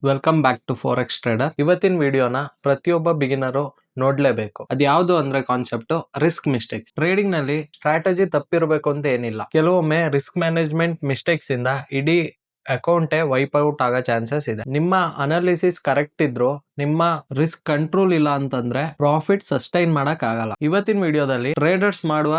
Welcome back to forex trader. ಇವತ್ತಿನ ವಿಡಿಯೋನ ಪ್ರತಿಯೊಬ್ಬ ಬಿಗಿನರು ನೋಡ್ಲೇಬೇಕು. ಅದ್ಯಾವುದು ಅಂದ್ರೆ ಕಾನ್ಸೆಪ್ಟ್ ರಿಸ್ಕ್ ಮಿಸ್ಟೇಕ್ಸ್. ಟ್ರೇಡಿಂಗ್ ನಲ್ಲಿ ಸ್ಟ್ರಾಟಜಿ ತಪ್ಪಿರಬೇಕು ಅಂತ ಏನಿಲ್ಲ. ಕೆಲವೊಮ್ಮೆ ರಿಸ್ಕ್ ಮ್ಯಾನೇಜ್ಮೆಂಟ್ ಮಿಸ್ಟೇಕ್ಸ್ ಇಂದ ಇಡೀ ಅಕೌಂಟೇ ವೈಪ್ ಔಟ್ ಆಗೋ ಚಾನ್ಸಸ್ ಇದೆ. ನಿಮ್ಮ ಅನಾಲಿಸಿಸ್ ಕರೆಕ್ಟ್ ಇದ್ರು, ನಿಮ್ಮ ರಿಸ್ಕ್ ಕಂಟ್ರೋಲ್ ಇಲ್ಲ ಅಂತಂದ್ರೆ ಪ್ರಾಫಿಟ್ ಸಸ್ಟೈನ್ ಮಾಡಕ್ ಆಗಲ್ಲ. ಇವತ್ತಿನ ವಿಡಿಯೋದಲ್ಲಿ ಟ್ರೇಡರ್ಸ್ ಮಾಡುವ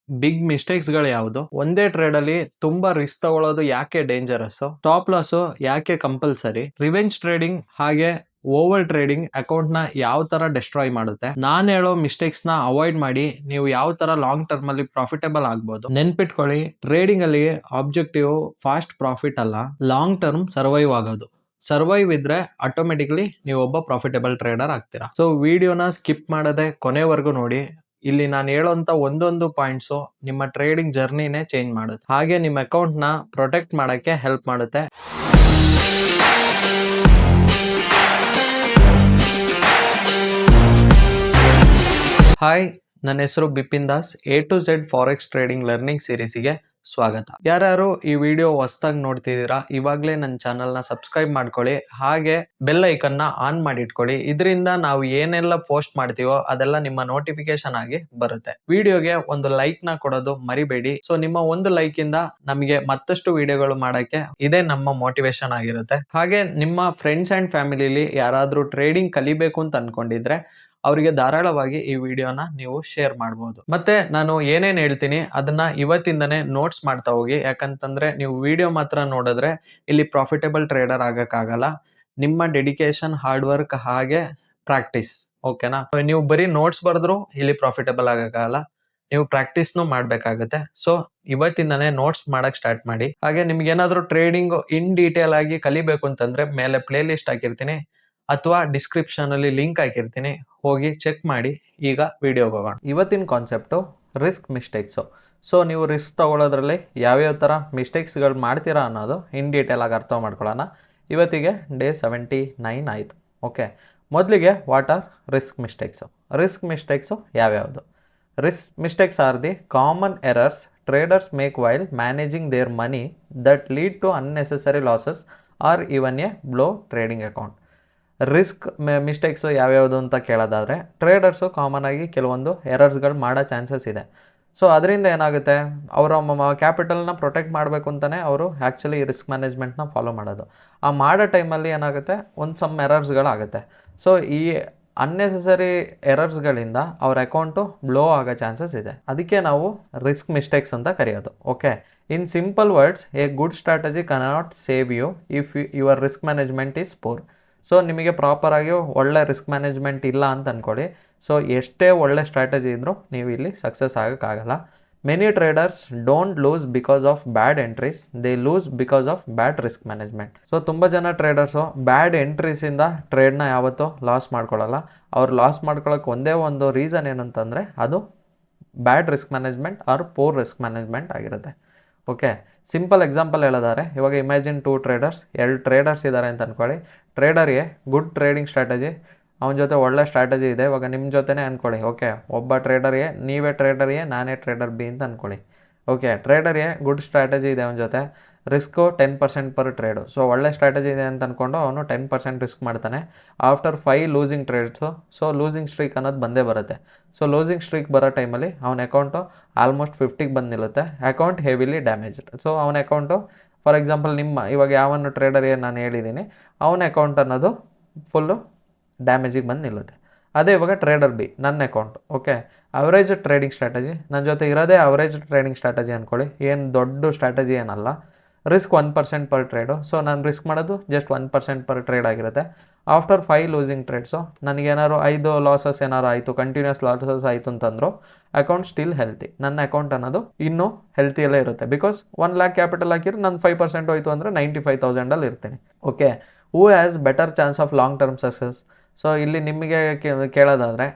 ಬಿಗ್ ಮಿಸ್ಟೇಕ್ಸ್ ಗಳು ಯಾವುದು, ಒಂದೇ ಟ್ರೇಡ್ ಅಲ್ಲಿ ತುಂಬಾ ರಿಸ್ಕ್ ತಗೊಳ್ಳೋದು ಯಾಕೆ ಡೇಂಜರಸ್, ಸ್ಟಾಪ್ ಲಾಸ್ ಯಾಕೆ ಕಂಪಲ್ಸರಿ, ರಿವೆಂಜ್ ಟ್ರೇಡಿಂಗ್ ಹಾಗೆ ಓವರ್ ಟ್ರೇಡಿಂಗ್ ಅಕೌಂಟ್ ನ ಯಾವ ತರ ಡೆಸ್ಟ್ರಾಯ್ ಮಾಡುತ್ತೆ, ನಾನ್ ಹೇಳೋ ಮಿಸ್ಟೇಕ್ಸ್ ನ ಅವಾಯ್ಡ್ ಮಾಡಿ ನೀವು ಯಾವ ತರ ಲಾಂಗ್ ಟರ್ಮ್ ಅಲ್ಲಿ ಪ್ರಾಫಿಟೇಬಲ್ ಆಗ್ಬೋದು. ನೆನ್ಪಿಟ್ಕೊಳ್ಳಿ, ಟ್ರೇಡಿಂಗ್ ಅಲ್ಲಿ ಆಬ್ಜೆಕ್ಟಿವ್ ಫಾಸ್ಟ್ ಪ್ರಾಫಿಟ್ ಅಲ್ಲ, ಲಾಂಗ್ ಟರ್ಮ್ ಸರ್ವೈವ್ ಆಗೋದು. ಸರ್ವೈವ್ ಇದ್ರೆ ಆಟೋಮೆಟಿಕ್ಲಿ ನೀವು ಒಬ್ಬ ಪ್ರಾಫಿಟೇಬಲ್ ಟ್ರೇಡರ್ ಆಗ್ತೀರಾ. ಸೊ ವಿಡಿಯೋನ ಸ್ಕಿಪ್ ಮಾಡದೆ ಕೊನೆವರೆಗೂ ನೋಡಿ. ಇಲ್ಲಿ ನಾನು ಹೇಳೋಂತ ಒಂದೊಂದು ಪಾಯಿಂಟ್ಸ್ ನಿಮ್ಮ ಟ್ರೇಡಿಂಗ್ ಜರ್ನಿನೇ ಚೇಂಜ್ ಮಾಡುತ್ತೆ, ಹಾಗೆ ನಿಮ್ಮ ಅಕೌಂಟ್ ನ ಪ್ರೊಟೆಕ್ಟ್ ಮಾಡಕ್ಕೆ ಹೆಲ್ಪ್ ಮಾಡುತ್ತೆ. ಹಾಯ್, ನನ್ನ ಹೆಸರು Bipin Das. A to Z forex trading learning ಸೀರೀಸ್ಗೆ ಸ್ವಾಗತ. ಯಾರ್ಯಾರು ಈ ವಿಡಿಯೋ ಹೊಸದಾಗಿ ನೋಡ್ತಿದ್ದೀರಾ, ಇವಾಗಲೇ ನನ್ನ ಚಾನಲ್ ನ ಸಬ್ಸ್ಕ್ರೈಬ್ ಮಾಡ್ಕೊಳ್ಳಿ, ಹಾಗೆ ಬೆಲ್ ಐಕನ್ ನ ಆನ್ ಮಾಡಿ ಇಟ್ಕೊಳ್ಳಿ. ಇದರಿಂದ ನಾವು ಏನೆಲ್ಲ ಪೋಸ್ಟ್ ಮಾಡ್ತೀವೋ ಅದೆಲ್ಲ ನಿಮ್ಮ ನೋಟಿಫಿಕೇಶನ್ ಆಗಿ ಬರುತ್ತೆ. ವಿಡಿಯೋಗೆ ಒಂದು ಲೈಕ್ ನ ಕೊಡೋದು ಮರಿಬೇಡಿ. ಸೊ ನಿಮ್ಮ ಒಂದು ಲೈಕ್ ಇಂದ ನಮಗೆ ಮತ್ತಷ್ಟು ವಿಡಿಯೋಗಳು ಮಾಡಕ್ಕೆ ಇದೇ ನಮ್ಮ ಮೋಟಿವೇಶನ್ ಆಗಿರುತ್ತೆ. ಹಾಗೆ ನಿಮ್ಮ ಫ್ರೆಂಡ್ಸ್ ಅಂಡ್ ಫ್ಯಾಮಿಲಿಲಿ ಯಾರಾದ್ರೂ ಟ್ರೇಡಿಂಗ್ ಕಲಿಬೇಕು ಅಂತ ಅನ್ಕೊಂಡಿದ್ರೆ ಅವರಿಗೆ ಧಾರಾಳವಾಗಿ ಈ ವಿಡಿಯೋನ ನೀವು ಶೇರ್ ಮಾಡಬಹುದು. ಮತ್ತೆ ನಾನು ಏನೇನ್ ಹೇಳ್ತೀನಿ ಅದನ್ನ ಇವತ್ತಿಂದನೇ ನೋಟ್ಸ್ ಮಾಡ್ತಾ ಹೋಗಿ. ಯಾಕಂತಂದ್ರೆ ನೀವು ವಿಡಿಯೋ ಮಾತ್ರ ನೋಡಿದ್ರೆ ಇಲ್ಲಿ ಪ್ರಾಫಿಟೇಬಲ್ ಟ್ರೇಡರ್ ಆಗಕ್ಕಾಗಲ್ಲ. ನಿಮ್ಮ ಡೆಡಿಕೇಶನ್, ಹಾರ್ಡ್ ವರ್ಕ್ ಹಾಗೆ ಪ್ರಾಕ್ಟೀಸ್, ಓಕೆನಾ? ನೀವು ಬರೀ ನೋಟ್ಸ್ ಬರೆದ್ರು ಇಲ್ಲಿ ಪ್ರಾಫಿಟೇಬಲ್ ಆಗಕ್ಕಾಗಲ್ಲ, ನೀವು ಪ್ರಾಕ್ಟೀಸ್ನು ಮಾಡ್ಬೇಕಾಗತ್ತೆ. ಸೊ ಇವತ್ತಿಂದನೇ ನೋಟ್ಸ್ ಮಾಡಕ್ ಸ್ಟಾರ್ಟ್ ಮಾಡಿ. ಹಾಗೆ ನಿಮ್ಗೆ ಏನಾದ್ರು ಟ್ರೇಡಿಂಗ್ ಇನ್ ಡೀಟೇಲ್ ಆಗಿ ಕಲಿಬೇಕು ಅಂತಂದ್ರೆ ಮೇಲೆ ಪ್ಲೇ ಲಿಸ್ಟ್ ಹಾಕಿರ್ತೀನಿ ಅಥವಾ ಡಿಸ್ಕ್ರಿಪ್ಷನ್ ಅಲ್ಲಿ ಲಿಂಕ್ ಹಾಕಿರ್ತೀನಿ, ಹೋಗಿ ಚೆಕ್ ಮಾಡಿ. ಈಗ ವಿಡಿಯೋಗೆ ಹೋಗೋಣ. ಇವತ್ತಿನ ಕಾನ್ಸೆಪ್ಟು ರಿಸ್ಕ್ ಮಿಸ್ಟೇಕ್ಸು. ಸೊ ನೀವು ರಿಸ್ಕ್ ತಗೊಳ್ಳೋದ್ರಲ್ಲಿ ಯಾವ್ಯಾವ ಥರ ಮಿಸ್ಟೇಕ್ಸ್ಗಳು ಮಾಡ್ತೀರಾ ಅನ್ನೋದು ಇನ್ ಡೀಟೇಲ್ ಆಗಿ ಅರ್ಥ ಮಾಡ್ಕೊಳ್ಳೋಣ. ಇವತ್ತಿಗೆ ಡೇ 79 ಆಯಿತು. ಓಕೆ, ಮೊದಲಿಗೆ what are risk mistakes. Risk mistakes ಯಾವ್ಯಾವುದು? Risk mistakes are the common errors traders make while managing their money that lead to unnecessary losses or even a blow trading account. Risk mistakes ಯಾವ್ಯಾವುದು ಅಂತ ಕೇಳೋದಾದರೆ, traders common ಆಗಿ ಕೆಲವೊಂದು ಎರರ್ಸ್ಗಳು ಮಾಡೋ chances ಇದೆ. So ಅದರಿಂದ ಏನಾಗುತ್ತೆ, ಅವರ ಕ್ಯಾಪಿಟಲ್ನ ಪ್ರೊಟೆಕ್ಟ್ ಮಾಡಬೇಕು ಅಂತಲೇ ಅವರು ಆ್ಯಕ್ಚುಲಿ ರಿಸ್ಕ್ ಮ್ಯಾನೇಜ್ಮೆಂಟ್ನ ಫಾಲೋ ಮಾಡೋದು. ಆ ಮಾಡೋ ಟೈಮಲ್ಲಿ ಏನಾಗುತ್ತೆ, ಒಂದು ಸಮ್ ಎರರ್ಸ್ಗಳಾಗುತ್ತೆ. ಸೊ ಈ ಅನ್ನೆಸೆಸರಿ ಎರರ್ಸ್ಗಳಿಂದ ಅವ್ರ ಅಕೌಂಟು ಬ್ಲೋ ಆಗೋ ಚಾನ್ಸಸ್ ಇದೆ. ಅದಕ್ಕೆ ನಾವು ರಿಸ್ಕ್ ಮಿಸ್ಟೇಕ್ಸ್ ಅಂತ ಕರೆಯೋದು. Okay, in simple words, a good strategy cannot save you if your risk management is poor. So ನಿಮಗೆ ಪ್ರಾಪರಾಗಿ ಒಳ್ಳೆ ರಿಸ್ಕ್ ಮ್ಯಾನೇಜ್ಮೆಂಟ್ ಇಲ್ಲ ಅಂತ ಅಂದ್ಕೊಳ್ಳಿ. ಸೊ ಎಷ್ಟೇ ಒಳ್ಳೆ ಸ್ಟ್ರಾಟಜಿ ಇದ್ದರೂ ನೀವು ಇಲ್ಲಿ ಸಕ್ಸಸ್ ಆಗೋಕ್ಕಾಗಲ್ಲ. Many traders don't lose because of bad entries, they lose because of bad risk management. So ತುಂಬ ಜನ ಟ್ರೇಡರ್ಸು ಬ್ಯಾಡ್ ಎಂಟ್ರೀಸಿಂದ ಟ್ರೇಡ್ನ ಯಾವತ್ತೂ ಲಾಸ್ ಮಾಡ್ಕೊಳ್ಳಲ್ಲ. ಅವ್ರು ಲಾಸ್ ಮಾಡ್ಕೊಳ್ಳೋಕೆ ಒಂದೇ ಒಂದು ರೀಸನ್ ಏನಂತಂದರೆ ಅದು bad risk management or poor risk management ಆಗಿರುತ್ತೆ. ಓಕೆ, ಸಿಂಪಲ್ ಎಕ್ಸಾಂಪಲ್ ಹೇಳೋದಾದ್ರೆ, ಇವಾಗ ಇಮ್ಯಾಜಿನ್ 2 ಟ್ರೇಡರ್ಸ್, 2 ಟ್ರೇಡರ್ಸ್ ಇದ್ದಾರೆ ಅಂತ ಅಂದ್ಕೊಳ್ಳಿ. ಟ್ರೇಡರ್ಗೆ ಗುಡ್ ಟ್ರೇಡಿಂಗ್ ಸ್ಟ್ರಾಟಜಿ, ಅವನ ಜೊತೆ ಒಳ್ಳೆ ಸ್ಟ್ರಾಟಜಿ ಇದೆ. ಇವಾಗ ನಿಮ್ಮ ಜೊತೆನೇ ಅಂದ್ಕೊಳ್ಳಿ. ಓಕೆ, ಒಬ್ಬ ಟ್ರೇಡರ್ಗೆ ನೀವೇ ಟ್ರೇಡರ್ ಎ, ನಾನೇ ಟ್ರೇಡರ್ ಬಿ ಅಂತ ಅಂದ್ಕೊಳ್ಳಿ. ಓಕೆ, ಟ್ರೇಡರ್ಗೆ ಗುಡ್ ಸ್ಟ್ರಾಟಜಿ ಇದೆ, ಅವನ ಜೊತೆ ರಿಸ್ಕು 10% ಪರ್ ಟ್ರೇಡು. ಸೊ ಒಳ್ಳೆ ಸ್ಟ್ರಾಟಜಿ ಇದೆ ಅಂತ ಅಂದ್ಕೊಂಡು ಅವನು 10% ರಿಸ್ಕ್ ಮಾಡ್ತಾನೆ. After 5 losing trades, so losing streak ಅನ್ನೋದು ಬಂದೇ ಬರುತ್ತೆ. ಸೊ ಲೂಸಿಂಗ್ ಸ್ಟ್ರೀಕ್ ಬರೋ ಟೈಮಲ್ಲಿ ಅವನ ಅಕೌಂಟು ಆಲ್ಮೋಸ್ಟ್ 50ಗೆ ಬಂದು ನಿಲ್ಲುತ್ತೆ. Account heavily damaged. ಸೊ ಅವನ ಅಕೌಂಟು, ಫಾರ್ ಎಕ್ಸಾಂಪಲ್ ನಿಮ್ಮ ಇವಾಗ ಯಾವನು ಟ್ರೇಡರ್ ಏನು ನಾನು ಹೇಳಿದ್ದೀನಿ, ಅವನ ಅಕೌಂಟ್ ಅನ್ನೋದು ಫುಲ್ಲು ಡ್ಯಾಮೇಜಿಗೆ ಬಂದು ನಿಲ್ಲುತ್ತೆ. ಅದೇ ಇವಾಗ ಟ್ರೇಡರ್ ಬಿ, ನನ್ನ account. Okay, average trading strategy, ನನ್ನ ಜೊತೆ ಇರೋದೇ ಅವರೇಜ್ ಟ್ರೇಡಿಂಗ್ ಸ್ಟ್ರಾಟಜಿ ಅಂದ್ಕೊಳ್ಳಿ, ಏನು ದೊಡ್ಡ ಸ್ಟ್ರಾಟಜಿ ಏನಲ್ಲ. Risk 1% per trade. ಸೊ ನಾನು ರಿಸ್ಕ್ ಮಾಡೋದು ಜಸ್ಟ್ 1% ಪರ್ ಟ್ರೇಡ್ ಆಗಿರುತ್ತೆ. ಆಫ್ಟರ್ 5 ಲೂಸಿಂಗ್ ಟ್ರೇಡ್ಸು, ನನಗೇನಾದ್ರು 5 ಲಾಸಸ್ ಏನಾರು ಆಯಿತು, ಕಂಟಿನ್ಯೂಸ್ ಲಾಸಸ್ ಆಯಿತು ಅಂತಂದ್ರು, ಅಕೌಂಟ್ ಸ್ಟಿಲ್ ಹೆಲ್ತಿ. ನನ್ನ ಅಕೌಂಟ್ ಅನ್ನೋದು ಇನ್ನೂ ಹೆಲ್ತಿಯಲ್ಲೇ ಇರುತ್ತೆ. ಬಿಕಾಸ್ 1 lakh ಕ್ಯಾಪಿಟಲ್ ಹಾಕಿದ್ರೆ ನಾನು 5% ಹೋಯಿತು ಅಂದರೆ 95,000 ಇರ್ತೀನಿ. Okay, who has better chance of long term success? So ಇಲ್ಲಿ ನಿಮಗೆ ಕೇಳೋದಾದರೆ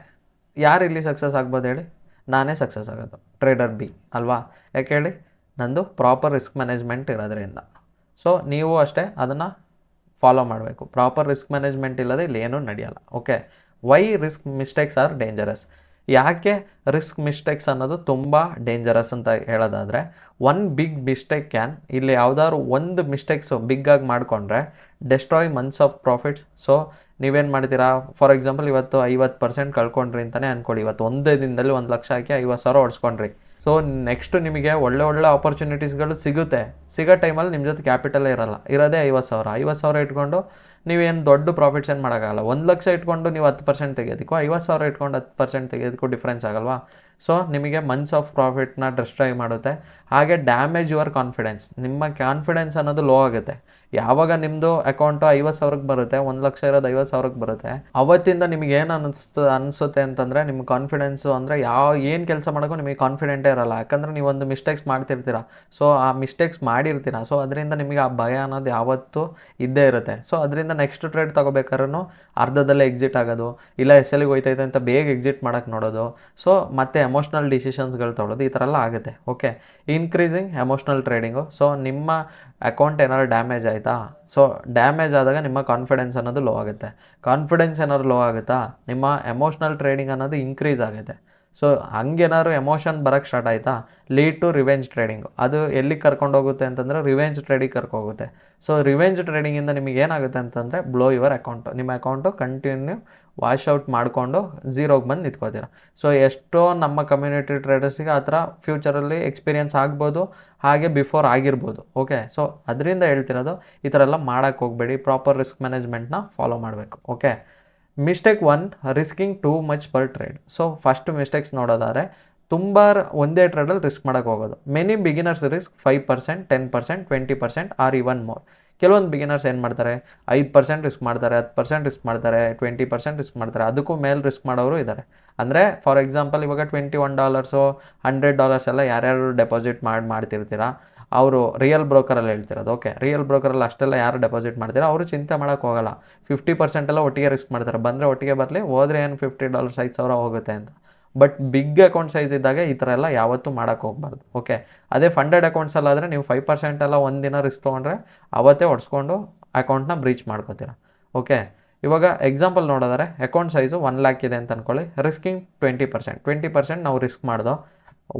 ಯಾರು ಇಲ್ಲಿ ಸಕ್ಸಸ್ ಆಗ್ಬೋದು ಹೇಳಿ? ನಾನೇ ಸಕ್ಸಸ್ ಆಗೋದು, ಟ್ರೇಡರ್ ಬಿ ಅಲ್ವಾ? ಯಾಕೆ ಹೇಳಿ? ನಂದು ಪ್ರಾಪರ್ ರಿಸ್ಕ್ ಮ್ಯಾನೇಜ್ಮೆಂಟ್ ಇರೋದ್ರಿಂದ. ಸೊ ನೀವು ಅಷ್ಟೇ ಅದನ್ನು ಫಾಲೋ ಮಾಡಬೇಕು. ಪ್ರಾಪರ್ ರಿಸ್ಕ್ ಮ್ಯಾನೇಜ್ಮೆಂಟ್ ಇಲ್ಲದೆ ಇಲ್ಲಿ ಏನೂ ನಡೆಯಲ್ಲ. Okay, why risk mistakes are dangerous? ಯಾಕೆ ರಿಸ್ಕ್ ಮಿಸ್ಟೇಕ್ಸ್ ಅನ್ನೋದು ತುಂಬ ಡೇಂಜರಸ್ ಅಂತ ಹೇಳೋದಾದರೆ, ಒನ್ ಬಿಗ್ ಮಿಸ್ಟೇಕ್ ಕ್ಯಾನ್, ಇಲ್ಲಿ ಯಾವುದಾದ್ರು ಒಂದು ಮಿಸ್ಟೇಕ್ಸು ಬಿಗ್ಗಾಗಿ ಮಾಡಿಕೊಂಡ್ರೆ destroy months of profits. So ನೀವೇನು ಮಾಡ್ತೀರಾ, ಫಾರ್ ಎಕ್ಸಾಂಪಲ್ ಇವತ್ತು 50% ಕಳ್ಕೊಂಡ್ರಿ ಅಂತಲೇ ಅಂದ್ಕೊಳ್ಳಿ. ಇವತ್ತು ಒಂದೇ ದಿನದಲ್ಲಿ 1,00,000 ಹಾಕಿ 50,000 ಹೊಡ್ಸ್ಕೊಂಡ್ರಿ. ಸೊ ನೆಕ್ಸ್ಟ್ ನಿಮಗೆ ಒಳ್ಳೆ ಆಪರ್ಚುನಿಟೀಸ್ಗಳು ಸಿಗೋ ಟೈಮಲ್ಲಿ ನಿಮ್ಮ ಜೊತೆ ಕ್ಯಾಪಿಟಲೇ ಇರೋಲ್ಲ, ಇರೋದೇ 50,000 ಇಟ್ಕೊಂಡು ನೀವೇನು ದೊಡ್ಡ ಪ್ರಾಫಿಟ್ಸ್ ಏನು ಮಾಡೋಕ್ಕಾಗಲ್ಲ. 1,00,000 ಇಟ್ಕೊಂಡು ನೀವು 10% ತೆಗೆಯೋದಕ್ಕೂ 50,000 ಇಟ್ಕೊಂಡು 10% ತೆಗೆಯೋದಕ್ಕೂ ಡಿಫ್ರೆನ್ಸ್ ಆಗಲ್ವಾ. ಸೊ ನಿಮಗೆ ಮಂತ್ಸ್ ಆಫ್ ಪ್ರಾಫಿಟ್ನ ಡಿಸ್ಟ್ರಾಯ್ ಮಾಡುತ್ತೆ. ಹಾಗೆ ಡ್ಯಾಮೇಜ್ ಯುವರ್ ಕಾನ್ಫಿಡೆನ್ಸ್, ನಿಮ್ಮ ಕಾನ್ಫಿಡೆನ್ಸ್ ಅನ್ನೋದು ಲೋ ಆಗುತ್ತೆ. ಯಾವಾಗ ನಿಮ್ಮದು ಅಕೌಂಟು 50,000ಕ್ಕೆ ಬರುತ್ತೆ, 1,00,000 ಇರೋದು 50,000ಕ್ಕೆ ಬರುತ್ತೆ, ಅವತ್ತಿಂದ ನಿಮಗೆ ಏನು ಅನಿಸುತ್ತೆ ಅಂತಂದರೆ, ನಿಮ್ಮ ಕಾನ್ಫಿಡೆನ್ಸು ಅಂದರೆ ಏನು ಕೆಲಸ ಮಾಡೋಕ್ಕೂ ನಿಮಗೆ ಕಾನ್ಫಿಡೆಂಟೇ ಇರೋಲ್ಲ. ಯಾಕಂದರೆ ನೀವು ಒಂದು ಮಿಸ್ಟೇಕ್ಸ್ ಮಾಡ್ತಿರ್ತೀರ. ಸೊ ಆ ಮಿಸ್ಟೇಕ್ಸ್ ಮಾಡಿರ್ತೀರ. ಸೊ ಅದರಿಂದ ನಿಮಗೆ ಆ ಭಯ ಅನ್ನೋದು ಯಾವತ್ತೂ ಇದ್ದೇ ಇರುತ್ತೆ. ಸೊ ಅದರಿಂದ ನೆಕ್ಸ್ಟ್ ಟ್ರೇಡ್ ತೊಗೋಬೇಕಾದ್ರೂ ಅರ್ಧದಲ್ಲೇ ಎಕ್ಸಿಟ್ ಆಗೋದು, ಇಲ್ಲ SLಗೆ ಹೋಯ್ತೈತೆ ಅಂತ ಬೇಗ ಎಕ್ಸಿಟ್ ಮಾಡೋಕ್ಕೆ ನೋಡೋದು. ಸೊ ಮತ್ತೆ ಎಮೋಷ್ನಲ್ ಡಿಸಿಷನ್ಸ್ಗಳು ತೊಗೊಳೋದು, ಈ ಥರ ಎಲ್ಲ ಆಗುತ್ತೆ. Okay, increasing emotional trading. So ನಿಮ್ಮ ಅಕೌಂಟ್ ಏನಾದ್ರು ಡ್ಯಾಮೇಜ್ ಆಯಿತಾ, ಸೊ ಡ್ಯಾಮೇಜ್ ಆದಾಗ ನಿಮ್ಮ ಕಾನ್ಫಿಡೆನ್ಸ್ ಅನ್ನೋದು ಲೋ ಆಗುತ್ತೆ. ಕಾನ್ಫಿಡೆನ್ಸ್ ಏನಾದ್ರು ಲೋ ಆಗುತ್ತಾ, ನಿಮ್ಮ ಎಮೋಷ್ನಲ್ ಟ್ರೇಡಿಂಗ್ ಅನ್ನೋದು ಇನ್ಕ್ರೀಸ್ ಆಗುತ್ತೆ. ಸೊ ಹಂಗೇನಾದ್ರು ಎಮೋಷನ್ ಬರೋಕ್ಕೆ ಸ್ಟಾರ್ಟ್ ಆಯಿತಾ, ಲೀಡ್ ಟು ರಿವೆಂಜ್ ಟ್ರೇಡಿಂಗು. ಅದು ಎಲ್ಲಿಗೆ ಕರ್ಕೊಂಡೋಗುತ್ತೆ ಅಂತಂದರೆ ರಿವೆಂಜ್ ಟ್ರೇಡಿಗೆ ಕರ್ಕೋಗುತ್ತೆ. ಸೊ ರಿವೆಂಜ್ ಟ್ರೇಡಿಂಗಿಂದ ನಿಮಗೆ ಏನಾಗುತ್ತೆ ಅಂತಂದರೆ, ಬ್ಲೋ ಯುವರ್ ಅಕೌಂಟು, ನಿಮ್ಮ ಅಕೌಂಟು ಕಂಟಿನ್ಯೂ ವಾಶ್ ಔಟ್ ಮಾಡಿಕೊಂಡು ಝೀರೋಗೆ ಬಂದು ನಿಂತ್ಕೋತೀರ. ಸೊ ಎಷ್ಟೋ ನಮ್ಮ ಕಮ್ಯುನಿಟಿ ಟ್ರೇಡರ್ಸಿಗೆ ಆ ಥರ ಫ್ಯೂಚರಲ್ಲಿ ಎಕ್ಸ್ಪೀರಿಯನ್ಸ್ ಆಗ್ಬೋದು, ಹಾಗೆ ಬಿಫೋರ್ ಆಗಿರ್ಬೋದು. ಓಕೆ, ಸೊ ಅದರಿಂದ ಹೇಳ್ತಿರೋದು, ಈ ಥರ ಎಲ್ಲ ಮಾಡೋಕ್ಕೆ ಹೋಗಬೇಡಿ, ಪ್ರಾಪರ್ ರಿಸ್ಕ್ ಮ್ಯಾನೇಜ್ಮೆಂಟ್ನ ಫಾಲೋ ಮಾಡಬೇಕು. Okay, mistake 1, risking too much per trade. So first mistakes ನೋಡೋದಾದರೆ, ತುಂಬ ಒಂದೇ ಟ್ರೇಡಲ್ಲಿ ರಿಸ್ಕ್ ಮಾಡೋಕ್ಕೆ ಹೋಗೋದು. Many beginners risk 5%, 10%, 20% or even more. ಕೆಲವೊಂದು ಬಿಗಿನರ್ಸ್ ಏನು ಮಾಡ್ತಾರೆ, 5% ರಿಸ್ಕ್ ಮಾಡ್ತಾರೆ, 10% ರಿಸ್ಕ್ ಮಾಡ್ತಾರೆ, 20% ರಿಸ್ಕ್ ಮಾಡ್ತಾರೆ, ಅದಕ್ಕೂ ಮೇಲೆ ರಿಸ್ಕ್ ಮಾಡೋರು ಇದ್ದಾರೆ. ಅಂದರೆ ಫಾರ್ ಎಕ್ಸಾಂಪಲ್ ಇವಾಗ $21, $100 ಎಲ್ಲ ಯಾರ್ಯಾರು ಡೆಪಾಸಿಟ್ ಮಾಡ್ತಿರ್ತೀರಾ, ಅವರು ರಿಯಲ್ ಬ್ರೋಕರಲ್ಲಿ ಹೇಳ್ತಿರೋದು. ಓಕೆ, ರಿಯಲ್ ಬ್ರೋಕರಲ್ಲಿ ಅಷ್ಟೆಲ್ಲ ಯಾರು ಡೆಪಾಸಿಟ್ ಮಾಡ್ತೀರಾ ಅವರು ಚಿಂತೆ ಮಾಡೋಕ್ಕೆ ಹೋಗಲ್ಲ. 50% ಎಲ್ಲ ಒಟ್ಟಿಗೆ ರಿಸ್ಕ್ ಮಾಡ್ತಾರೆ. ಬಂದರೆ ಒಟ್ಟಿಗೆ ಬರಲಿ, ಹೋದರೆ ಏನು $50 5,000 ಹೋಗುತ್ತೆ ಅಂತ. ಬಟ್ ಬಿಗ್ ಅಕೌಂಟ್ ಸೈಜ್ ಇದ್ದಾಗ ಈ ಥರ ಎಲ್ಲ ಯಾವತ್ತೂ ಮಾಡೋಕ್ಕೆ ಹೋಗ್ಬಾರ್ದು. ಓಕೆ, ಅದೇ ಫಂಡೆಡ್ ಅಕೌಂಟ್ಸಲ್ಲಾದರೆ ನೀವು 5% ಎಲ್ಲ ಒಂದಿನ ರಿಸ್ಕ್ ತೊಗೊಂಡ್ರೆ ಅವತ್ತೇ ಹೊಡ್ಸ್ಕೊಂಡು ಅಕೌಂಟ್ನ ಬ್ರೀಚ್ ಮಾಡ್ಕೋತೀರ. ಓಕೆ, ಇವಾಗ ಎಕ್ಸಾಂಪಲ್ ನೋಡೋದಾರೆ, ಅಕೌಂಟ್ ಸೈಜು 1 lakh ಇದೆ ಅಂತ ಅಂದ್ಕೊಳ್ಳಿ, ರಿಸ್ಕಿಂಗ್ 20% ನಾವು ರಿಸ್ಕ್ ಮಾಡ್ದೋ,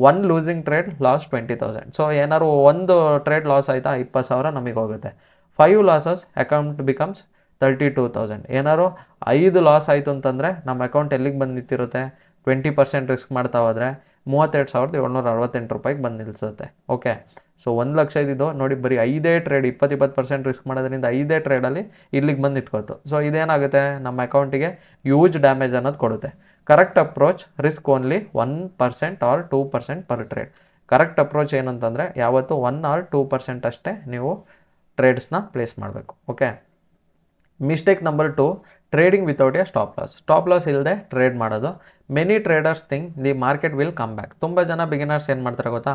1 ಲೂಸಿಂಗ್ ಟ್ರೇಡ್ ಲಾಸ್ 20,000. ಸೊ ಏನಾದ್ರು ಒಂದು ಟ್ರೇಡ್ ಲಾಸ್ ಆಯಿತಾ 20,000 ನಮಗೆ ಹೋಗುತ್ತೆ. 5 ಲಾಸಸ್ ಅಕೌಂಟ್ ಬಿಕಮ್ಸ್ 32,000. ಏನಾದ್ರು 5 ಲಾಸ್ ಆಯಿತು ಅಂತಂದರೆ ನಮ್ಮ ಅಕೌಂಟ್ ಎಲ್ಲಿಗೆ ಬಂದು ನಿಂತಿರುತ್ತೆ, 20% ರಿಸ್ಕ್ ಮಾಡ್ತಾ ಹೋದರೆ 32,768 ರೂಪಾಯಿಗೆ ಬಂದು ನಿಲ್ಲಿಸುತ್ತೆ. ಓಕೆ, ಸೊ 1,00,000 ಇದ್ದಿದ್ದು ನೋಡಿ, ಬರೀ 5 ಟ್ರೇಡ್ 20% ರಿಸ್ಕ್ ಮಾಡೋದ್ರಿಂದ 5 ಟ್ರೇಡಲ್ಲಿ ಇಲ್ಲಿಗೆ ಬಂದು ನಿಂತ್ಕೋತು. ಸೊ ಇದೇನಾಗುತ್ತೆ, ನಮ್ಮ ಅಕೌಂಟಿಗೆ ಹ್ಯೂಜ್ ಡ್ಯಾಮೇಜ್ ಅನ್ನೋದು ಕೊಡುತ್ತೆ. Correct approach, risk only 1% or 2% per trade. Correct approach ಏನಂತಂದರೆ, ಯಾವತ್ತು 1 ಆರ್ 2% ಅಷ್ಟೇ ನೀವು ಟ್ರೇಡ್ಸ್ನ ಪ್ಲೇಸ್ ಮಾಡಬೇಕು. Okay, mistake number 2, trading without a stop loss ಇಲ್ಲದೆ ಟ್ರೇಡ್ ಮಾಡೋದು. Many traders think the market will come back. ತುಂಬ ಜನ ಬಿಗಿನರ್ಸ್ ಏನು ಮಾಡ್ತಾರೆ ಗೊತ್ತಾ,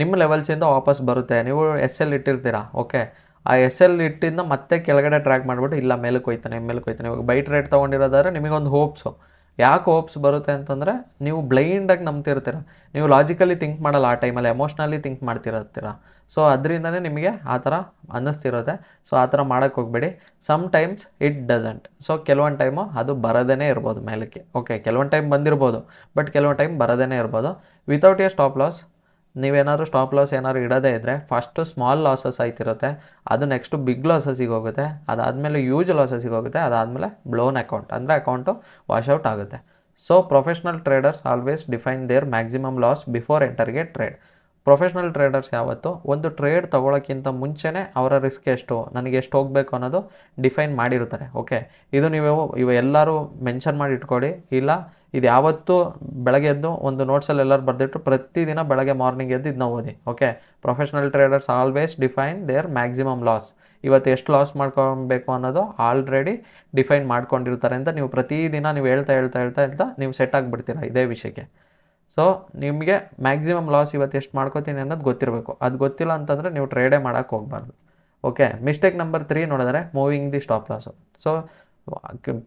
ನಿಮ್ಮ ಲೆವೆಲ್ಸಿಂದ ವಾಪಸ್ ಬರುತ್ತೆ, ನೀವು SL ಇಟ್ಟಿರ್ತೀರಾ. ಓಕೆ, ಆ SL ಇಟ್ಟಿಂದ ಮತ್ತೆ ಕೆಳಗಡೆ ಟ್ರ್ಯಾಕ್ ಮಾಡಿಬಿಟ್ಟು ಇಲ್ಲ ಮೇಲಕ್ಕೆ ಹೋಯ್ತಾನೆ. ಇವಾಗ ಬೈ ಟ್ರೇಡ್ ತೊಗೊಂಡಿರೋದಾದ್ರೆ ನಿಮಗೊಂದು ಹೋಪ್ಸು. ಯಾಕೆ ಹೋಪ್ಸ್ ಬರುತ್ತೆ ಅಂತಂದರೆ, ನೀವು ಬ್ಲೈಂಡಾಗಿ ನಂಬ್ತಿರ್ತೀರ, ನೀವು ಲಾಜಿಕಲಿ ಥಿಂಕ್ ಮಾಡಲ್ಲ, ಆ ಟೈಮಲ್ಲಿ ಎಮೋಷ್ನಲಿ ಥಿಂಕ್ ಮಾಡ್ತಿರ್ತೀರ. ಸೊ ಅದರಿಂದನೇ ನಿಮಗೆ ಆ ಥರ ಅನ್ನಿಸ್ತಿರುತ್ತೆ. ಸೊ ಆ ಥರ ಮಾಡೋಕ್ಕೆ ಹೋಗಬೇಡಿ. Sometimes it doesn't. So ಕೆಲವೊಂದು ಟೈಮು ಅದು ಬರೋದೇ ಇರ್ಬೋದು ಮೇಲಕ್ಕೆ. ಓಕೆ, ಕೆಲವೊಂದು ಟೈಮ್ ಬಂದಿರ್ಬೋದು, ಬಟ್ ಕೆಲವೊಂದು ಟೈಮ್ ಬರೋದೇ ಇರ್ಬೋದು. ವಿತೌಟ್ ಎ ಸ್ಟಾಪ್ ಲಾಸ್, ನೀವೇನಾದ್ರು ಸ್ಟಾಪ್ ಲಾಸ್ ಏನಾದ್ರು ಇಡೋದೇ ಇದ್ದರೆ, ಫಸ್ಟು ಸ್ಮಾಲ್ ಲಾಸಸ್ ಆಯ್ತಿರುತ್ತೆ, ಅದು ನೆಕ್ಸ್ಟು ಬಿಗ್ ಲಾಸಸ್ಸಿಗೆ ಹೋಗುತ್ತೆ, ಅದಾದಮೇಲೆ ಯೂಜ್ ಲಾಸಸ್ಸಿಗೆ ಹೋಗುತ್ತೆ, ಅದಾದಮೇಲೆ ಬ್ಲೋನ್ ಅಕೌಂಟ್ ಅಂದರೆ ಅಕೌಂಟು ವಾಶ್ಔಟ್ ಆಗುತ್ತೆ. So professional traders always define their maximum loss before ಎಂಟರ್ಗೆ ಟ್ರೇಡ್. ಪ್ರೊಫೆಷ್ನಲ್ ಟ್ರೇಡರ್ಸ್ ಯಾವತ್ತು ಒಂದು ಟ್ರೇಡ್ ತೊಗೊಳೋಕ್ಕಿಂತ ಮುಂಚೆನೇ ಅವರ ರಿಸ್ಕ್ ಎಷ್ಟು, ನನಗೆ ಎಷ್ಟು ಹೋಗಬೇಕು ಅನ್ನೋದು ಡಿಫೈನ್ ಮಾಡಿರ್ತಾರೆ. ಓಕೆ, ಇದು ನೀವು ಎಲ್ಲರೂ ಮೆನ್ಷನ್ ಮಾಡಿ ಇಟ್ಕೊಳ್ಳಿ. ಇಲ್ಲ, ಇದು ಯಾವತ್ತೂ ಬೆಳಗ್ಗೆ ಎದ್ದು ಒಂದು ನೋಟ್ಸಲ್ಲಿ ಎಲ್ಲರೂ ಬರೆದಿಟ್ಟು ಪ್ರತಿದಿನ ಬೆಳಗ್ಗೆ ಮಾರ್ನಿಂಗ್ ಎದ್ದು ಇದನ್ನ ಓದಿ. Okay, professional traders always define their maximum loss. ಇವತ್ತು ಎಷ್ಟು ಲಾಸ್ ಮಾಡ್ಕೊಬೇಕು ಅನ್ನೋದು ಆಲ್ರೆಡಿ ಡಿಫೈನ್ ಮಾಡ್ಕೊಂಡಿರ್ತಾರೆ ಅಂತ ನೀವು ಪ್ರತಿದಿನ ನೀವು ಹೇಳ್ತಾ ನೀವು ಸೆಟ್ ಆಗಿಬಿಡ್ತೀರ ಇದೇ ವಿಷಯಕ್ಕೆ. ಸೊ ನಿಮಗೆ ಮ್ಯಾಕ್ಸಿಮಮ್ ಲಾಸ್ ಇವತ್ತು ಎಷ್ಟು ಮಾಡ್ಕೋತೀನಿ ಅನ್ನೋದು ಗೊತ್ತಿರಬೇಕು. ಅದು ಗೊತ್ತಿಲ್ಲ ಅಂತಂದರೆ ನೀವು ಟ್ರೇಡೇ ಮಾಡೋಕ್ಕೆ ಹೋಗಬಾರ್ದು. ಓಕೆ, ಮಿಸ್ಟೇಕ್ ನಂಬರ್ 3 ನೋಡಿದ್ರೆ, moving the stop loss. So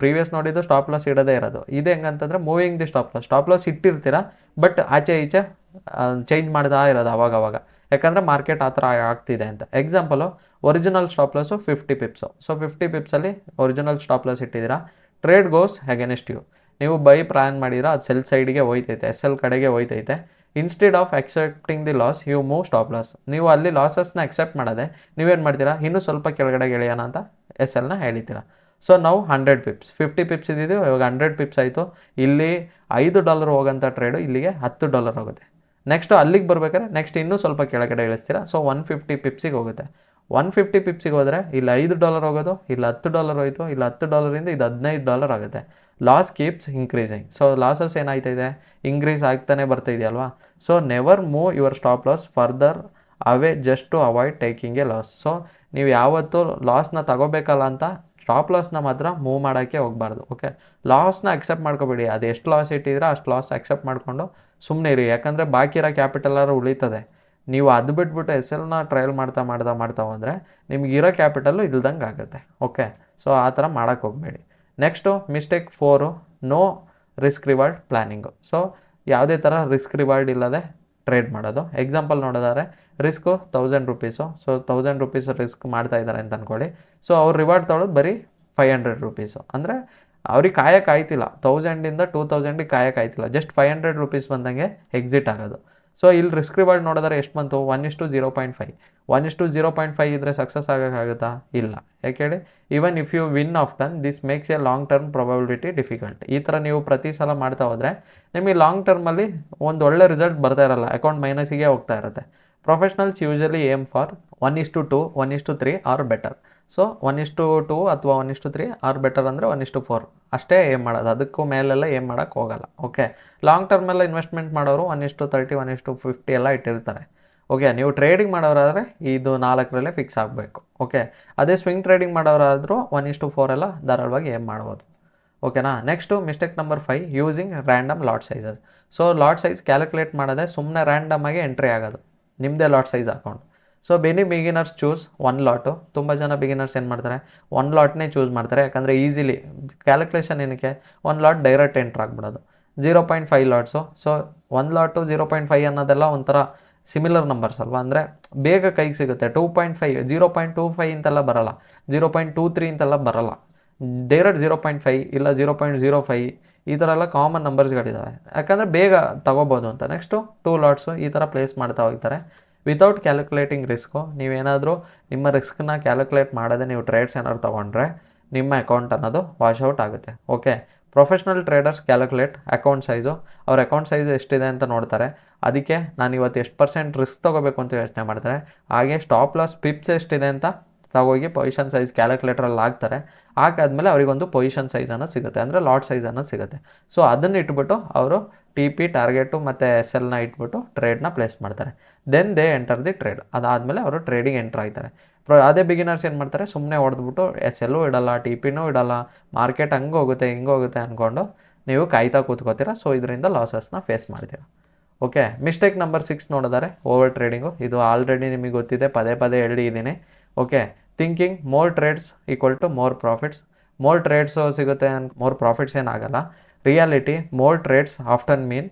previous ನೋಡಿದ್ದು ಸ್ಟಾಪ್ ಲಾಸ್ ಇಡೋದೇ ಇರೋದು. ಇದು ಹೆಂಗಂತಂದರೆ, ಮೂವಿಂಗ್ ದಿ ಸ್ಟಾಪ್ ಲಾಸ್ ಇಟ್ಟಿರ್ತೀರ, ಬಟ್ ಆಚೆ ಈಚೆ ಚೇಂಜ್ ಮಾಡ್ತಾ ಇರೋದು ಅವಾಗವಾಗ, ಯಾಕಂದರೆ ಮಾರ್ಕೆಟ್ ಆ ಥರ ಆಗ್ತಿದೆ ಅಂತ. Example, original stop loss 50 pips. So 50 pipsಲ್ಲಿ ಒರಿಜಿನಲ್ ಸ್ಟಾಪ್ ಲಾಸ್ ಇಟ್ಟಿದ್ದೀರಾ, ಟ್ರೇಡ್ ಗೋಸ್ ಅಗೇನೆಸ್ಟ್ ಯು. ನೀವು ಬೈ ಪ್ಲ್ಯಾನ್ ಮಾಡಿರೋ ಅದು ಸೆಲ್ ಸೈಡ್ಗೆ ಹೋಯ್ತೈತೆ, SL ಕಡೆಗೆ ಹೋಯ್ತೈತೆ. Instead of accepting the loss you move stop loss. ನೀವು ಅಲ್ಲಿ ಲಾಸಸ್ನ ಅಕ್ಸೆಪ್ಟ್ ಮಾಡದೆ ನೀವೇನು ಮಾಡ್ತೀರಾ, ಇನ್ನೂ ಸ್ವಲ್ಪ ಕೆಳಗಡೆ ಗೆಳೆಯೋಣ ಅಂತ SLನ ಹೇಳಿದ್ದೀರಾ. ಸೊ ನಾವು 100 ಪಿಪ್ಸ್ 50 ಪಿಪ್ಸ್ ಇದ್ದಿದ್ದು ಇವಾಗ 100 ಪಿಪ್ಸ್ ಆಯಿತು. ಇಲ್ಲಿ $5 ಹೋಗೋಂಥ ಟ್ರೇಡು ಇಲ್ಲಿಗೆ $10 ಹೋಗುತ್ತೆ. ನೆಕ್ಸ್ಟು ಅಲ್ಲಿಗೆ ಬರ್ಬೇಕಾದ್ರೆ ನೆಕ್ಸ್ಟ್ ಇನ್ನೂ ಸ್ವಲ್ಪ ಕೆಳಗಡೆ ಇಳಿಸ್ತೀರಾ. ಸೊ 150 ಪಿಪ್ಸಿಗೆ ಹೋಗುತ್ತೆ. 150 ಪಿಪ್ಸಿಗೆ ಹೋದರೆ ಇಲ್ಲಿ $5 ಹೋಗೋದು, ಇಲ್ಲಿ $10 ಹೋಯಿತು, ಇಲ್ಲಿ $10 ಇದು $15 ಆಗುತ್ತೆ. Loss keeps increasing. So losses ಏನಾಯ್ತಿದೆ, ಇನ್ಕ್ರೀಸ್ ಆಗ್ತಾನೆ ಬರ್ತಾಯಿದೆಯಲ್ವಾ. So never move your stop loss further away just to avoid taking a loss. So ನೀವು ಯಾವತ್ತೂ ಲಾಸ್ನ ತಗೋಬೇಕಲ್ಲ ಅಂತ ಸ್ಟಾಪ್ ಲಾಸ್ನ ಮಾತ್ರ ಮೂವ್ ಮಾಡೋಕ್ಕೆ ಹೋಗಬಾರ್ದು. ಓಕೆ, ಲಾಸ್ನ ಅಕ್ಸೆಪ್ಟ್ ಮಾಡ್ಕೊಬೇಡಿ. ಅದು ಎಷ್ಟು ಲಾಸ್ ಇಟ್ಟಿದ್ರೆ ಅಷ್ಟು ಲಾಸ್ ಅಕ್ಸೆಪ್ಟ್ ಮಾಡಿಕೊಂಡು ಸುಮ್ಮನೆ ಇರಿ. ಯಾಕಂದರೆ ಬಾಕಿ ಇರೋ ಕ್ಯಾಪಿಟಲಾರು ಉಳಿತದೆ. ನೀವು ಅದು ಬಿಟ್ಬಿಟ್ಟು SLನ ಟ್ರಯಲ್ ಮಾಡ್ತಾ ಹೋದರೆ ನಿಮಗಿರೋ ಕ್ಯಾಪಿಟಲ್ಲು ಇಲ್ದಂಗೆ ಆಗುತ್ತೆ. ಓಕೆ, ಸೊ ಆ ಥರ ಮಾಡೋಕ್ಕೆ ಹೋಗಬೇಡಿ. Next mistake 4, no risk reward planning. So ಯಾವುದೇ ಥರ ರಿಸ್ಕ್ ರಿವಾರ್ಡ್ ಇಲ್ಲದೆ ಟ್ರೇಡ್ ಮಾಡೋದು. ಎಕ್ಸಾಂಪಲ್ ನೋಡೋದಾದ್ರೆ ರಿಸ್ಕು ₹1000. ಸೊ ₹1000 ರಿಸ್ಕ್ ಮಾಡ್ತಾ ಇದ್ದಾರೆ ಅಂತ ಅಂದ್ಕೊಳ್ಳಿ. ಸೊ ಅವ್ರು ರಿವಾರ್ಡ್ ತೊಗೊಳೋದು ಬರೀ ₹500. ಅಂದರೆ ಅವ್ರಿಗೆ ಕಾಯಕ್ಕಾಯ್ತಿಲ್ಲ, 1000ಇಂದ 2000ಗೆ ಕಾಯಕ್ಕಾಯ್ತಿಲ್ಲ, ಜಸ್ಟ್ ₹500 ಬಂದಂಗೆ ಎಕ್ಸಿಟ್ ಆಗೋದು. ಸೊ ಇಲ್ಲಿ ರಿಸ್ಕ್ ರಿವಾರ್ಡ್ ನೋಡಿದ್ರೆ ಎಷ್ಟು ಬಂತು, 1:0.5. 1:0.5 ಇದ್ದರೆ ಸಕ್ಸಸ್ ಆಗೋಕ್ಕಾಗುತ್ತಾ? ಇಲ್ಲ. ಯಾಕೆ ಹೇಳಿ, even if you win often this makes a long term probability difficult. ಈ ಥರ ನೀವು ಪ್ರತಿ ಸಲ ಮಾಡ್ತಾ ಹೋದರೆ ನಿಮಗೆ ಲಾಂಗ್ ಟರ್ಮಲ್ಲಿ ಒಂದು ಒಳ್ಳೆ ರಿಸಲ್ಟ್ ಬರ್ತಾ ಇರಲ್ಲ, ಅಕೌಂಟ್ ಮೈನಸಿಗೆ ಹೋಗ್ತಾ ಇರುತ್ತೆ. Professionals usually aim for 1:2, 1:3 or better. So 1:2 ಅಥವಾ 1:3 ಆರ್ ಬೆಟರ್ ಅಂದರೆ 1:4 ಅಷ್ಟೇ ಏಮ್ ಮಾಡೋದು, ಅದಕ್ಕೂ ಮೇಲೆಲ್ಲ ಏಮ್ ಮಾಡೋಕ್ಕೆ ಹೋಗಲ್ಲ. ಓಕೆ, ಲಾಂಗ್ ಟರ್ಮೆಲ್ಲ ಇನ್ವೆಸ್ಟ್ಮೆಂಟ್ ಮಾಡೋರು 1:30, 1:50 ಎಲ್ಲ ಇಟ್ಟಿರ್ತಾರೆ. ಓಕೆ, ನೀವು ಟ್ರೇಡಿಂಗ್ ಮಾಡೋರಾದರೆ ಇದು 4ರಲ್ಲೇ ಫಿಕ್ಸ್ ಆಗಬೇಕು. ಓಕೆ, ಅದೇ ಸ್ವಿಂಗ್ ಟ್ರೇಡಿಂಗ್ ಮಾಡೋರಾದರೂ 1:4 ಎಲ್ಲ ಧಾರಾಳವಾಗಿ ಏಮ್ ಮಾಡ್ಬೋದು. ಓಕೆನಾ. Next mistake number 5, using random lot sizes. So lot size calculate ಮಾಡೋದೇ ಸುಮ್ಮನೆ ರ್ಯಾಂಡಮ್ ಆಗಿ ಎಂಟ್ರಿ ಆಗೋದು, ನಿಮ್ಮದೇ lot size account. So beginners choose 1 lot. ತುಂಬ ಜನ ಬಿಗಿನರ್ಸ್ ಏನು ಮಾಡ್ತಾರೆ, 1 ಲಾಟ್ನೇ ಚೂಸ್ ಮಾಡ್ತಾರೆ. ಯಾಕಂದರೆ ಈಸಿಲಿ ಕ್ಯಾಲ್ಕುಲೇಷನ್ ಏನಕ್ಕೆ, 1 ಲಾಟ್ ಡೈರೆಕ್ಟ್ ಎಂಟ್ರ್ ಆಗಿಬಿಡೋದು. 0.5 ಲಾಟ್ಸು. ಸೊ 1 ಲಾಟು 0.5 ಅನ್ನೋದೆಲ್ಲ ಒಂಥರ ಸಿಮಿಲರ್ ನಂಬರ್ಸ್ ಅಲ್ವಾ, ಅಂದರೆ ಬೇಗ ಕೈಗೆ ಸಿಗುತ್ತೆ. 2.5 0.25 ಇಂತೆಲ್ಲ ಬರೋಲ್ಲ, 0.23 ಇಂತೆಲ್ಲ ಬರೋಲ್ಲ. ಡೈರೆಕ್ಟ್ 0.5 ಇಲ್ಲ 0.05 ಈ ಥರ ಎಲ್ಲ ಕಾಮನ್ ನಂಬರ್ಸ್ಗಳಿದ್ದಾವೆ, ಯಾಕಂದರೆ ಬೇಗ ತಗೋಬೋದು ಅಂತ. ನೆಕ್ಸ್ಟು 2 ಲಾಟ್ಸು ಈ ಥರ ಪ್ಲೇಸ್ ಮಾಡ್ತಾ ಹೋಗ್ತಾರೆ ವಿತೌಟ್ ಕ್ಯಾಲ್ಕುಲೇಟಿಂಗ್ ರಿಸ್ಕು. ನೀವೇನಾದರೂ ನಿಮ್ಮ ರಿಸ್ಕನ್ನ ಕ್ಯಾಲ್ಕುಲೇಟ್ ಮಾಡದೆ ನೀವು ಟ್ರೇಡ್ಸ್ ಏನಾದ್ರು ತೊಗೊಂಡ್ರೆ ನಿಮ್ಮ ಅಕೌಂಟ್ ಅನ್ನೋದು ವಾಶ್ಔಟ್ ಆಗುತ್ತೆ. Okay, professional traders calculate account size. ಅವ್ರ ಅಕೌಂಟ್ ಸೈಜ್ ಎಷ್ಟಿದೆ ಅಂತ ನೋಡ್ತಾರೆ, ಅದಕ್ಕೆ ನಾನು ಇವತ್ತು ಎಷ್ಟು % ರಿಸ್ಕ್ ತೊಗೋಬೇಕು ಅಂತ ಯೋಚನೆ ಮಾಡ್ತಾರೆ. ಹಾಗೆ ಸ್ಟಾಪ್ ಲಾಸ್ ಪಿಪ್ಸ್ ಎಷ್ಟಿದೆ ಅಂತ ತಗೋಗಿ ಪೊಸಿಷನ್ ಸೈಜ್ ಕ್ಯಾಲ್ಕುಲೇಟ್ರಲ್ಲಿ ಹಾಕ್ತಾರೆ. ಹಾಕಾದ್ಮೇಲೆ ಅವರಿಗೊಂದು ಪೊಸಿಷನ್ ಸೈಜ್ ಅನ್ನೋದು ಸಿಗುತ್ತೆ, ಅಂದರೆ ಲಾಟ್ ಸೈಜ್ ಅನ್ನೋದು ಸಿಗುತ್ತೆ. ಸೊ ಅದನ್ನು ಇಟ್ಬಿಟ್ಟು ಅವರು TP ಟಾರ್ಗೆಟು ಮತ್ತು SLನ ಇಟ್ಬಿಟ್ಟು ಟ್ರೇಡ್ನ ಪ್ಲೇಸ್ ಮಾಡ್ತಾರೆ. Then they enter the trade. ಅದಾದಮೇಲೆ ಅವರು ಟ್ರೇಡಿಂಗ್ ಎಂಟ್ರ್ ಆಗ್ತಾರೆ. ಅದೇ ಬಿಗಿನರ್ಸ್ ಏನು ಮಾಡ್ತಾರೆ, ಸುಮ್ಮನೆ ಹೊಡೆದ್ಬಿಟ್ಟು SLೂ ಇಡಲ್ಲ, TPನೂ ಇಡಲ್ಲ, ಮಾರ್ಕೆಟ್ ಹಂಗೆ ಹೋಗುತ್ತೆ ಹಿಂಗೆ ಹೋಗುತ್ತೆ ಅಂದ್ಕೊಂಡು ನೀವು ಕಾಯ್ತಾ ಕೂತ್ಕೋತೀರ. ಸೊ ಇದರಿಂದ ಲಾಸಸ್ನ ಫೇಸ್ ಮಾಡ್ತೀರ. ಓಕೆ, ಮಿಸ್ಟೇಕ್ ನಂಬರ್ 6 ನೋಡಿದರೆ ಓವರ್ ಟ್ರೇಡಿಂಗು. ಇದು ಆಲ್ರೆಡಿ ನಿಮಗೆ ಗೊತ್ತಿದೆ, ಪದೇ ಹೇಳಿದ್ದೀನಿ. Okay, thinking more trades equal to more profits. More trades ಸಿಗುತ್ತೆ, ಮೋರ್ ಪ್ರಾಫಿಟ್ಸ್ ಏನಾಗಲ್ಲ. Reality more trades often mean,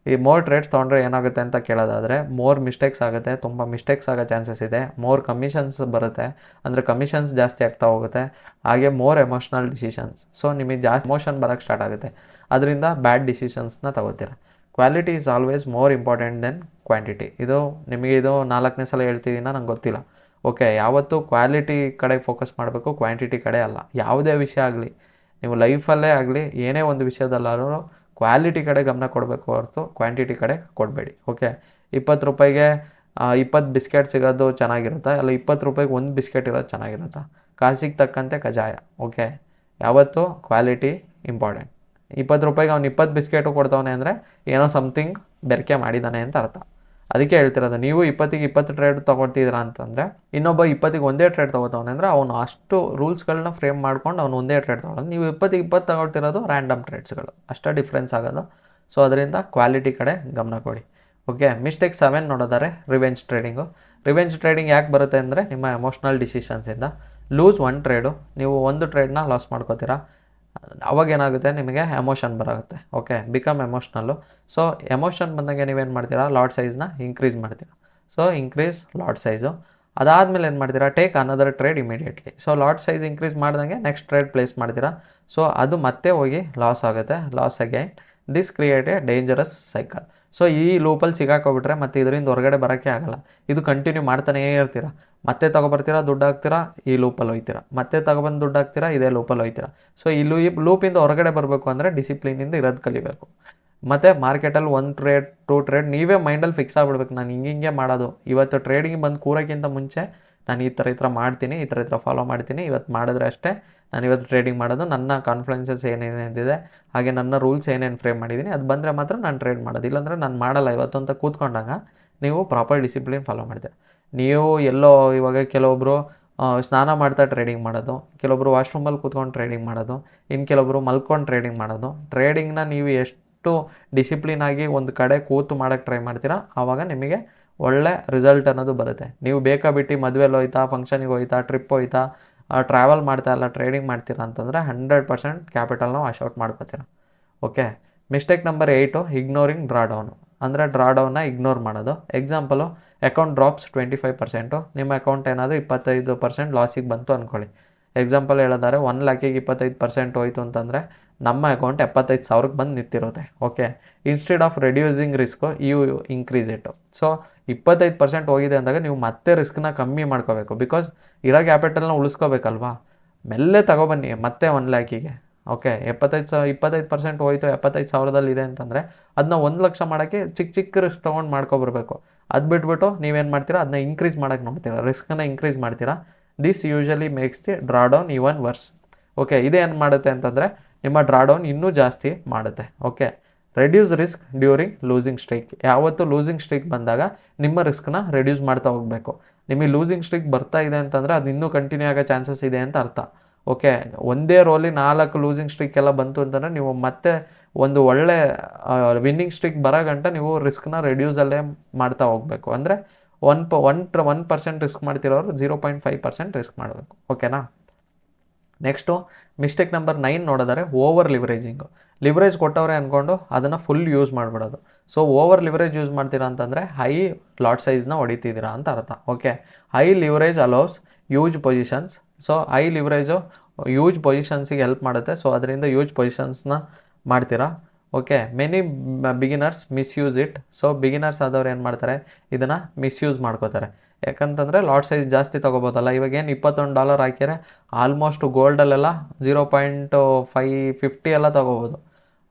ಈ ಮೋರ್ ಟ್ರೇಡ್ಸ್ ತೊಗೊಂಡ್ರೆ ಏನಾಗುತ್ತೆ ಅಂತ ಕೇಳೋದಾದರೆ ಮೋರ್ ಮಿಸ್ಟೇಕ್ಸ್ ಆಗುತ್ತೆ, ತುಂಬ ಮಿಸ್ಟೇಕ್ಸ್ ಆಗೋ ಚಾನ್ಸಸ್ ಇದೆ. ಮೋರ್ ಕಮಿಷನ್ಸ್ ಬರುತ್ತೆ, ಅಂದರೆ ಕಮಿಷನ್ಸ್ ಜಾಸ್ತಿ ಆಗ್ತಾ ಹೋಗುತ್ತೆ. ಹಾಗೆ ಮೋರ್ ಎಮೋಷ್ನಲ್ ಡಿಸಿಷನ್ಸ್. ಸೊ ನಿಮಗೆ ಜಾಸ್ತಿ ಎಮೋಷನ್ ಬರೋಕ್ಕೆ ಸ್ಟಾರ್ಟ್ ಆಗುತ್ತೆ, ಅದರಿಂದ ಬ್ಯಾಡ್ ಡಿಸಿಷನ್ಸ್ನ ತಗೋತೀರ. Quality is always more important than quantity. ಇದು ನಿಮಗೆ 4ನೇ ಸಲ ಹೇಳ್ತಿದ್ದೀನ, ನಂಗೆ ಗೊತ್ತಿಲ್ಲ. ಓಕೆ, ಯಾವತ್ತೂ ಕ್ವಾಲಿಟಿ ಕಡೆ ಫೋಕಸ್ ಮಾಡಬೇಕು, ಕ್ವಾಂಟಿಟಿ ಕಡೆ ಅಲ್ಲ. ಯಾವುದೇ ವಿಷಯ ಆಗಲಿ, ನೀವು ಲೈಫಲ್ಲೇ ಆಗಲಿ, ಏನೇ ಒಂದು ವಿಷಯದಲ್ಲಾದರೂ ಕ್ವಾಲಿಟಿ ಕಡೆ ಗಮನ ಕೊಡಬೇಕು ಹೊರತು ಕ್ವಾಂಟಿಟಿ ಕಡೆ ಕೊಡಬೇಡಿ. ಓಕೆ, ₹20ಗೆ 20 ಬಿಸ್ಕೆಟ್ ಸಿಗೋದು ಚೆನ್ನಾಗಿರುತ್ತಾ, ಅಲ್ಲ ₹20ಗೆ 1 ಬಿಸ್ಕೆಟ್ ಇರೋದು ಚೆನ್ನಾಗಿರುತ್ತಾ? ಕಾಸಿಗೆ ತಕ್ಕಂತೆ ಕಜಾಯ. ಓಕೆ, ಯಾವತ್ತೂ ಕ್ವಾಲಿಟಿ ಇಂಪಾರ್ಟೆಂಟ್. ₹20ಗೆ ಅವ್ನು 20 ಬಿಸ್ಕೆಟು ಕೊಡ್ತವನೆ ಅಂದರೆ ಏನೋ ಸಮಥಿಂಗ್ ಬೆರಕೆ ಮಾಡಿದ್ದಾನೆ ಅಂತ ಅರ್ಥ. ಅದಕ್ಕೆ ಹೇಳ್ತಿರೋದು, ನೀವು 20ಗೆ 20 ಟ್ರೇಡ್ ತೊಗೊಳ್ತಿದ್ದೀರಾ ಅಂತಂದರೆ ಇನ್ನೊಬ್ಬ 20ಗೆ ಒಂದೇ ಟ್ರೇಡ್ ತೊಗೋತವನೆ ಅಂದರೆ ಅವನು ಅಷ್ಟು ರೂಲ್ಸ್ಗಳನ್ನ ಫ್ರೇಮ್ ಮಾಡ್ಕೊಂಡು ಅವನು ಒಂದೇ ಟ್ರೇಡ್ ತೊಗೊಳ್ಳೋದು. ನೀವು 20ಗೆ 20 ತೊಗೊಳ್ತಿರೋದು ರ್ಯಾಂಡಮ್ ಟ್ರೇಡ್ಸ್ಗಳು, ಅಷ್ಟೇ ಡಿಫ್ರೆನ್ಸ್ ಆಗೋದು. ಸೊ ಅದರಿಂದ ಕ್ವಾಲಿಟಿ ಕಡೆ ಗಮನ ಕೊಡಿ. ಓಕೆ, ಮಿಸ್ಟೇಕ್ 7 ನೋಡೋದಾರೆ ರಿವೆಂಜ್ ಟ್ರೇಡಿಂಗು. ರಿವೆಂಜ್ ಟ್ರೇಡಿಂಗ್ ಯಾಕೆ ಬರುತ್ತೆ ಅಂದರೆ ನಿಮ್ಮ ಎಮೋಷ್ನಲ್ ಡಿಸಿಷನ್ಸಿಂದ. ಲೂಸ್ 1 ಟ್ರೇಡು, ನೀವು ಒಂದು ಟ್ರೇಡ್ನ ಲಾಸ್ ಮಾಡ್ಕೋತೀರಾ, ಅವಾಗೇನಾಗುತ್ತೆ, ನಿಮಗೆ ಎಮೋಷನ್ ಬರುತ್ತೆ. Okay, become emotional. So emotion ಬಂದಂಗೆ ನೀವೇನು ಮಾಡ್ತೀರಾ, ಲಾಟ್ ಸೈಜ್ನ ಇನ್ಕ್ರೀಸ್ ಮಾಡ್ತೀರಾ. So increase lot size. ಅದಾದಮೇಲೆ ಏನು ಮಾಡ್ತೀರಾ, take another trade immediately. So lot size increase ಮಾಡ್ದಂಗೆ ನೆಕ್ಸ್ಟ್ ಟ್ರೇಡ್ ಪ್ಲೇಸ್ ಮಾಡ್ತೀರಾ. ಸೊ ಅದು ಮತ್ತೆ ಹೋಗಿ ಲಾಸ್ ಆಗುತ್ತೆ, loss again. This create a dangerous cycle. So ಈ ಲೂಪಲ್ಲಿ ಸಿಗಾಕೋಬಿಟ್ರೆ ಮತ್ತೆ ಇದರಿಂದ ಹೊರಗಡೆ ಬರೋಕ್ಕೆ ಆಗಲ್ಲ. ಇದು ಕಂಟಿನ್ಯೂ ಮಾಡ್ತಾನೇ ಇರ್ತೀರಾ. ಮತ್ತೆ ತೊಗೊಬರ್ತೀರಾ, ದುಡ್ಡು ಹಾಕ್ತೀರಾ, ಈ ಲೂಪಲ್ಲಿ ಹೋಗ್ತೀರಾ, ಮತ್ತೆ ತೊಗೊಬಂದು ದುಡ್ಡು ಹಾಕ್ತೀರಾ, ಇದೇ ಲೂಪಲ್ಲಿ ಹೋಗ್ತೀರಾ. ಸೊ ಈ ಲೂಪಿಂದ ಹೊರಗಡೆ ಬರಬೇಕು ಅಂದರೆ ಡಿಸಿಪ್ಲಿನಿಂದ ಇರೋದು ಕಲಿಬೇಕು. ಮತ್ತು ಮಾರ್ಕೆಟಲ್ಲಿ 1 ಟ್ರೇಡ್ 2 ಟ್ರೇಡ್ ನೀವೇ ಮೈಂಡಲ್ಲಿ ಫಿಕ್ಸ್ ಆಗಿಬಿಡ್ಬೇಕು, ನಾನು ಹಿಂಗೆ ಮಾಡೋದು. ಇವತ್ತು ಟ್ರೇಡಿಂಗ್ ಬಂದು ಕೂರೋಕ್ಕಿಂತ ಮುಂಚೆ ನಾನು ಈ ಥರ ಮಾಡ್ತೀನಿ, ಈ ಥರ ಫಾಲೋ ಮಾಡ್ತೀನಿ, ಇವತ್ತು ಮಾಡಿದ್ರೆ ಅಷ್ಟೇ ನಾನು ಇವತ್ತು ಟ್ರೇಡಿಂಗ್ ಮಾಡೋದು. ನನ್ನ ಕಾನ್ಫಿಡೆನ್ಸಸ್ ಏನೇನಿದೆ, ಹಾಗೆ ನನ್ನ ರೂಲ್ಸ್ ಏನೇನು ಫ್ರೇಮ್ ಮಾಡಿದ್ದೀನಿ ಅದು ಬಂದರೆ ಮಾತ್ರ ನಾನು ಟ್ರೇಡ್ ಮಾಡೋದು. ಇಲ್ಲಾಂದರೆ ನಾನು ಮಾಡಲ್ಲ ಇವತ್ತು ಅಂತ ಕೂತ್ಕೊಂಡಾಗ ನೀವು ಪ್ರಾಪರ್ ಡಿಸಿಪ್ಲಿನ್ ಫಾಲೋ ಮಾಡ್ತೀರ. ನೀವು ಎಲ್ಲೋ ಇವಾಗ ಕೆಲವೊಬ್ಬರು ಸ್ನಾನ ಮಾಡ್ತಾ ಟ್ರೇಡಿಂಗ್ ಮಾಡೋದು, ಕೆಲವೊಬ್ಬರು ವಾಶ್ರೂಮಲ್ಲಿ ಕೂತ್ಕೊಂಡು ಟ್ರೇಡಿಂಗ್ ಮಾಡೋದು, ಇನ್ನು ಕೆಲವೊಬ್ಬರು ಮಲ್ಕೊಂಡು ಟ್ರೇಡಿಂಗ್ ಮಾಡೋದು. ಟ್ರೇಡಿಂಗ್ನ ನೀವು ಎಷ್ಟು ಡಿಸಿಪ್ಲಿನ್ ಆಗಿ ಒಂದು ಕಡೆ ಕೂತು ಮಾಡೋಕ್ಕೆ ಟ್ರೈ ಮಾಡ್ತೀರಾ, ಆವಾಗ ನಿಮಗೆ ಒಳ್ಳೆ ರಿಸಲ್ಟ್ ಅನ್ನೋದು ಬರುತ್ತೆ. ನೀವು ಬೇಕಾಬಿಟ್ಟು ಮದುವೆಲಿ ಹೋಯ್ತಾ, ಫಂಕ್ಷನಿಗೆ ಹೋಯ್ತಾ, ಟ್ರಿಪ್ ಹೋಯ್ತಾ, ಟ್ರಾವೆಲ್ ಮಾಡ್ತಾ ಇಲ್ಲ ಟ್ರೇಡಿಂಗ್ ಮಾಡ್ತೀರಾ ಅಂತಂದರೆ 100% ಕ್ಯಾಪಿಟಲ್ನ ವಾಶೌಟ್ ಮಾಡ್ಕೋತೀರ. Okay. Mistake number 8, ignoring drawdown. ಅಂದರೆ ಡ್ರಾಡೌನ್ನ ಇಗ್ನೋರ್ ಮಾಡೋದು. ಎಕ್ಸಾಂಪಲು, ಅಕೌಂಟ್ ಡ್ರಾಪ್ಸ್ 25%, ನಿಮ್ಮ ಅಕೌಂಟ್ ಏನಾದರೂ 25% ಲಾಸಿಗೆ ಬಂತು ಅಂದ್ಕೊಳ್ಳಿ. ಎಕ್ಸಾಂಪಲ್ ಹೇಳೋದಾದ್ರೆ 1 ಲ್ಯಾಕಿಗೆ 25% ಹೋಯಿತು ಅಂತಂದರೆ ನಮ್ಮ ಅಕೌಂಟ್ 75,000ಕ್ಕೆ ಬಂದು ನಿಂತಿರುತ್ತೆ. Okay. Instead of reducing risk you increase it. So 25% ಹೋಗಿದೆ ಅಂದಾಗ ನೀವು ಮತ್ತೆ ರಿಸ್ಕ್ನ ಕಮ್ಮಿ ಮಾಡ್ಕೋಬೇಕು. ಬಿಕಾಸ್ ಇರೋ ಕ್ಯಾಪಿಟಲ್ನ ಉಳಿಸ್ಕೋಬೇಕಲ್ವಾ. ಮೆಲ್ಲೆ ತಗೊಬನ್ನಿ ಮತ್ತೆ 1 ಲ್ಯಾಕಿಗೆ. ಓಕೆ. 25% ಹೋಯಿತು, 75,000ದಲ್ಲಿ ಇದೆ ಅಂತಂದರೆ ಅದನ್ನ 1 ಲಕ್ಷ ಮಾಡೋಕ್ಕೆ ಚಿಕ್ಕ ರಿಸ್ಕ್ ತೊಗೊಂಡು ಮಾಡ್ಕೊಬರ್ಬೇಕು. ಅದು ಬಿಟ್ಬಿಟ್ಟು ನೀವೇನು ಮಾಡ್ತೀರಾ, ಅದನ್ನ ಇನ್ಕ್ರೀಸ್ ಮಾಡೋಕ್ಕೆ ನೋಡ್ತೀರಾ, ರಿಸ್ಕನ್ನ ಇನ್ಕ್ರೀಸ್ ಮಾಡ್ತೀರಾ. This usually makes the drawdown even worse. Okay. ಇದೇನು ಮಾಡುತ್ತೆ ಅಂತಂದರೆ ನಿಮ್ಮ ಡ್ರಾಡೌನ್ ಇನ್ನೂ ಜಾಸ್ತಿ ಮಾಡುತ್ತೆ. Okay. Reduce risk during losing streak. ಯಾವತ್ತು ಲೂಸಿಂಗ್ ಸ್ಟ್ರೀಕ್ ಬಂದಾಗ ನಿಮ್ಮ ರಿಸ್ಕ್ನ ರೆಡ್ಯೂಸ್ ಮಾಡ್ತಾ ಹೋಗಬೇಕು. ನಿಮಗೆ ಲೂಸಿಂಗ್ ಸ್ಟ್ರೀಕ್ ಬರ್ತಾ ಇದೆ ಅಂತಂದರೆ ಅದು ಇನ್ನೂ ಕಂಟಿನ್ಯೂ ಆಗೋ ಚಾನ್ಸಸ್ ಇದೆ ಅಂತ ಅರ್ಥ. ಓಕೆ. ಒಂದೇ ರೋಲಿ 4 ಲೂಸಿಂಗ್ ಸ್ಟ್ರೀಕ್ ಎಲ್ಲ ಬಂತು ಅಂತಂದರೆ ನೀವು ಮತ್ತೆ ಒಂದು ಒಳ್ಳೆ ವಿನ್ನಿಂಗ್ ಸ್ಟ್ರೀಕ್ ಬರೋ ಗಂಟ ನೀವು ರಿಸ್ಕ್ನ ರೆಡ್ಯೂಸಲ್ಲೇ ಮಾಡ್ತಾ ಹೋಗಬೇಕು. ಅಂದರೆ 1% ರಿಸ್ಕ್ ಮಾಡ್ತಿರೋರು 0.5% ರಿಸ್ಕ್ ಮಾಡಬೇಕು. ಓಕೆನಾ. ನೆಕ್ಸ್ಟು ಮಿಸ್ಟೇಕ್ ನಂಬರ್ 9 ನೋಡಿದರೆ ಓವರ್ ಲಿವರೇಜಿಂಗು. ಲಿವರೇಜ್ ಕೊಟ್ಟವ್ರೆ ಅಂದ್ಕೊಂಡು ಅದನ್ನು ಫುಲ್ ಯೂಸ್ ಮಾಡಿಬಿಡೋದು. ಸೊ ಓವರ್ ಲಿವರೇಜ್ ಯೂಸ್ ಮಾಡ್ತೀರಾ ಅಂತಂದರೆ ಹೈ ಲಾಟ್ ಸೈಜ್ನ ಹೊಡಿತಿದ್ದೀರಾ ಅಂತ ಅರ್ಥ. Okay. High leverage allows huge positions. So high leverage huge ಪೊಸಿಷನ್ಸಿಗೆ ಹೆಲ್ಪ್ ಮಾಡುತ್ತೆ. ಸೊ ಅದರಿಂದ ಯೂಜ್ ಪೊಸಿಷನ್ಸ್ನ ಮಾಡ್ತೀರಾ. Okay. Many beginners misuse it. So beginners ಆದವ್ರು ಏನು ಮಾಡ್ತಾರೆ, ಇದನ್ನು ಮಿಸ್ಯೂಸ್ ಮಾಡ್ಕೋತಾರೆ. ಯಾಕಂತಂದರೆ ಲಾಟ್ ಸೈಜ್ ಜಾಸ್ತಿ ತೊಗೋಬೋದಲ್ಲ. ಇವಾಗೇನು $21 ಹಾಕಿದರೆ ಆಲ್ಮೋಸ್ಟ್ ಗೋಲ್ಡಲ್ಲೆಲ್ಲ 0.550 ಎಲ್ಲ ತೊಗೋಬೋದು.